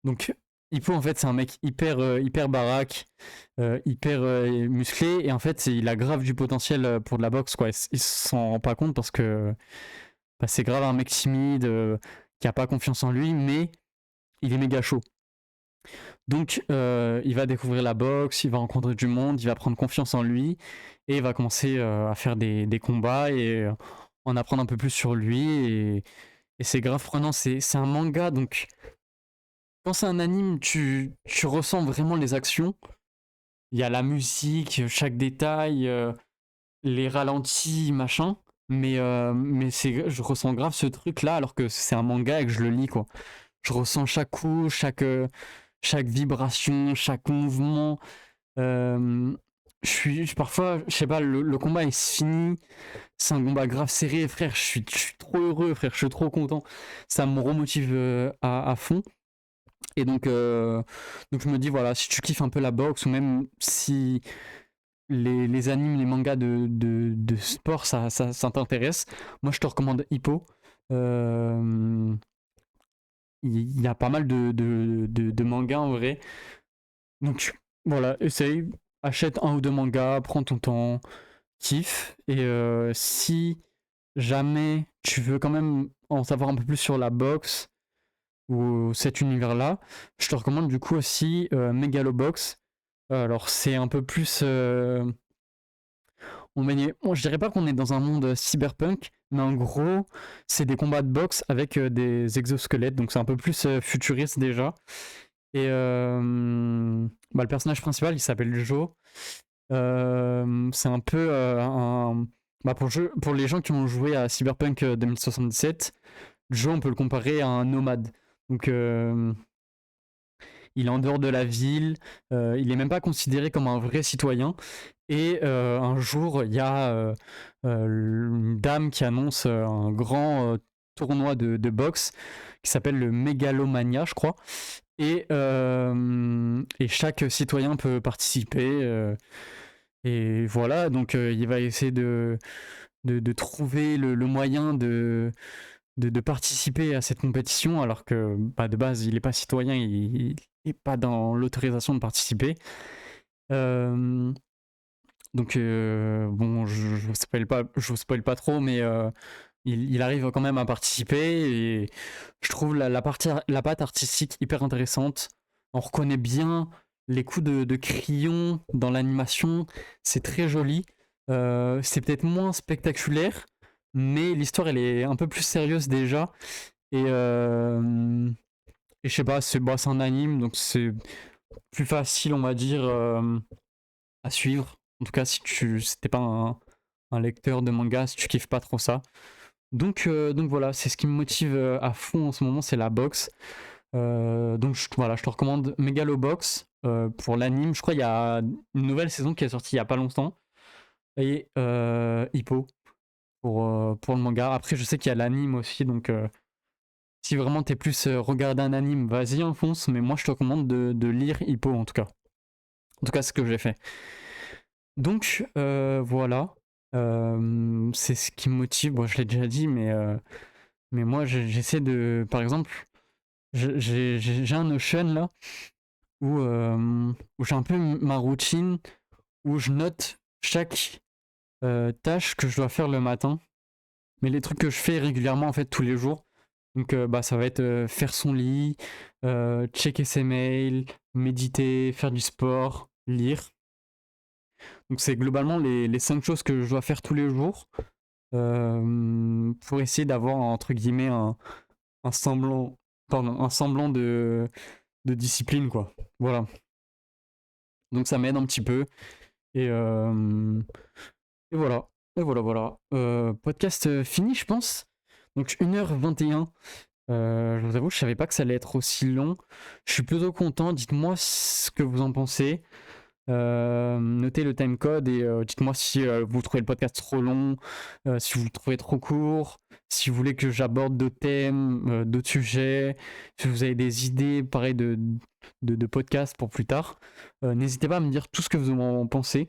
Donc, Hippo, en fait, c'est un mec hyper baraque, hyper musclé, et en fait, il a grave du potentiel pour de la boxe, quoi. Il s'en rend pas compte parce que bah, c'est grave un mec timide, qui a pas confiance en lui, mais il est méga chaud. Donc, il va découvrir la boxe, il va rencontrer du monde, il va prendre confiance en lui, et il va commencer à faire des combats et en apprendre un peu plus sur lui, et c'est grave prenant. C'est un manga, donc quand c'est un anime, tu ressens vraiment les actions. Il y a la musique, chaque détail, les ralentis, machin. Mais je ressens grave ce truc-là alors que c'est un manga et que je le lis, quoi. Je ressens chaque coup, chaque vibration, chaque mouvement. Euh, parfois, je sais pas, le combat il se finit. C'est un combat grave serré, frère. Je suis trop heureux, frère. Je suis trop content. Ça me remotive à fond. Et donc je me dis, voilà, si tu kiffes un peu la boxe ou même si les animes, les mangas de sport, ça t'intéresse, moi je te recommande Hippo. Euh, il y a pas mal de mangas en vrai. Donc voilà, essaye, achète un ou deux mangas, prends ton temps, kiffe. Et si jamais tu veux quand même en savoir un peu plus sur la boxe ou cet univers-là, je te recommande du coup aussi Megalobox. Alors c'est un peu plus bon, je dirais pas qu'on est dans un monde cyberpunk, mais en gros, c'est des combats de boxe avec des exosquelettes, donc c'est un peu plus futuriste déjà. Et bah, le personnage principal, il s'appelle Joe. C'est un peu bah, pour les gens qui ont joué à Cyberpunk 2077, Joe, on peut le comparer à un nomade. Donc, il est en dehors de la ville, il est même pas considéré comme un vrai citoyen. Et un jour, il y a une dame qui annonce un grand tournoi de boxe qui s'appelle le Megalomania, je crois. Et chaque citoyen peut participer. Et voilà, donc il va essayer de trouver le moyen de participer à cette compétition, alors que bah, de base, il n'est pas citoyen, il n'est pas dans l'autorisation de participer. Euh, Donc bon, je vous spoil pas trop, mais il arrive quand même à participer et je trouve la patte artistique hyper intéressante. On reconnaît bien les coups de crayon dans l'animation, c'est très joli. C'est peut-être moins spectaculaire, mais l'histoire elle est un peu plus sérieuse déjà. Et, et je sais pas, c'est un anime, donc c'est plus facile, on va dire, à suivre. En tout cas, si t'es pas un lecteur de manga, si tu kiffes pas trop ça. Donc voilà, c'est ce qui me motive à fond en ce moment, c'est la boxe. Donc voilà, je te recommande Megalobox pour l'anime. Je crois qu'il y a une nouvelle saison qui est sortie il y a pas longtemps. Et Hippo pour le manga. Après, je sais qu'il y a l'anime aussi, donc si vraiment t'es plus regarder un anime, vas-y, enfonce. Mais moi, je te recommande de lire Hippo en tout cas. En tout cas, c'est ce que j'ai fait. Donc voilà. C'est ce qui me motive. Bon, je l'ai déjà dit, mais moi, j'essaie de. Par exemple, j'ai un Notion là où j'ai un peu ma routine où je note chaque tâche que je dois faire le matin, mais les trucs que je fais régulièrement en fait tous les jours. Donc bah ça va être faire son lit, checker ses mails, méditer, faire du sport, lire. Donc c'est globalement les 5 choses que je dois faire tous les jours pour essayer d'avoir entre guillemets un semblant, pardon, un semblant de discipline quoi. Voilà. Donc ça m'aide un petit peu. Et, euh, et voilà. Et voilà, voilà. Podcast fini, je pense. Donc 1h21. Je vous avoue, je savais pas que ça allait être aussi long. Je suis plutôt content. Dites-moi ce que vous en pensez. Notez le timecode et dites-moi si vous trouvez le podcast trop long, si vous le trouvez trop court, si vous voulez que j'aborde d'autres thèmes, d'autres sujets, si vous avez des idées pareil de podcasts pour plus tard. N'hésitez pas à me dire tout ce que vous en pensez.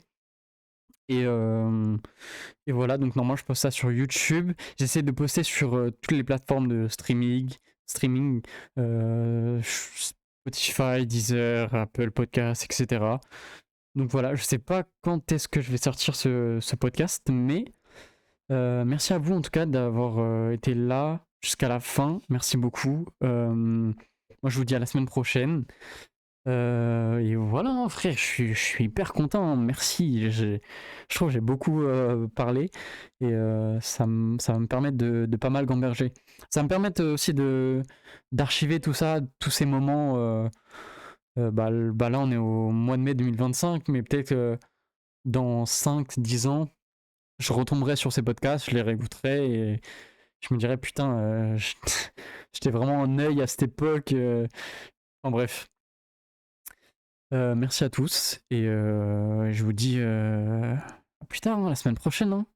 Et, et voilà, donc normalement je poste ça sur YouTube. J'essaie de poster sur toutes les plateformes de streaming Spotify, Deezer, Apple Podcasts, etc. Donc voilà, je sais pas quand est-ce que je vais sortir ce podcast, mais merci à vous en tout cas d'avoir été là jusqu'à la fin. Merci beaucoup. Moi je vous dis à la semaine prochaine. Et voilà, hein, frère, je suis hyper content. Hein. Merci. Je trouve que j'ai beaucoup parlé et ça va me permettre de pas mal gamberger. Ça va me permettre aussi d'archiver tout ça, tous ces moments. Bah là, on est au mois de mai 2025, mais peut-être dans 5-10 ans, je retomberai sur ces podcasts, je les réécouterai et je me dirais putain, j'étais vraiment en œil à cette époque. Enfin bref. Merci à tous et je vous dis à plus tard, hein, la semaine prochaine. Hein.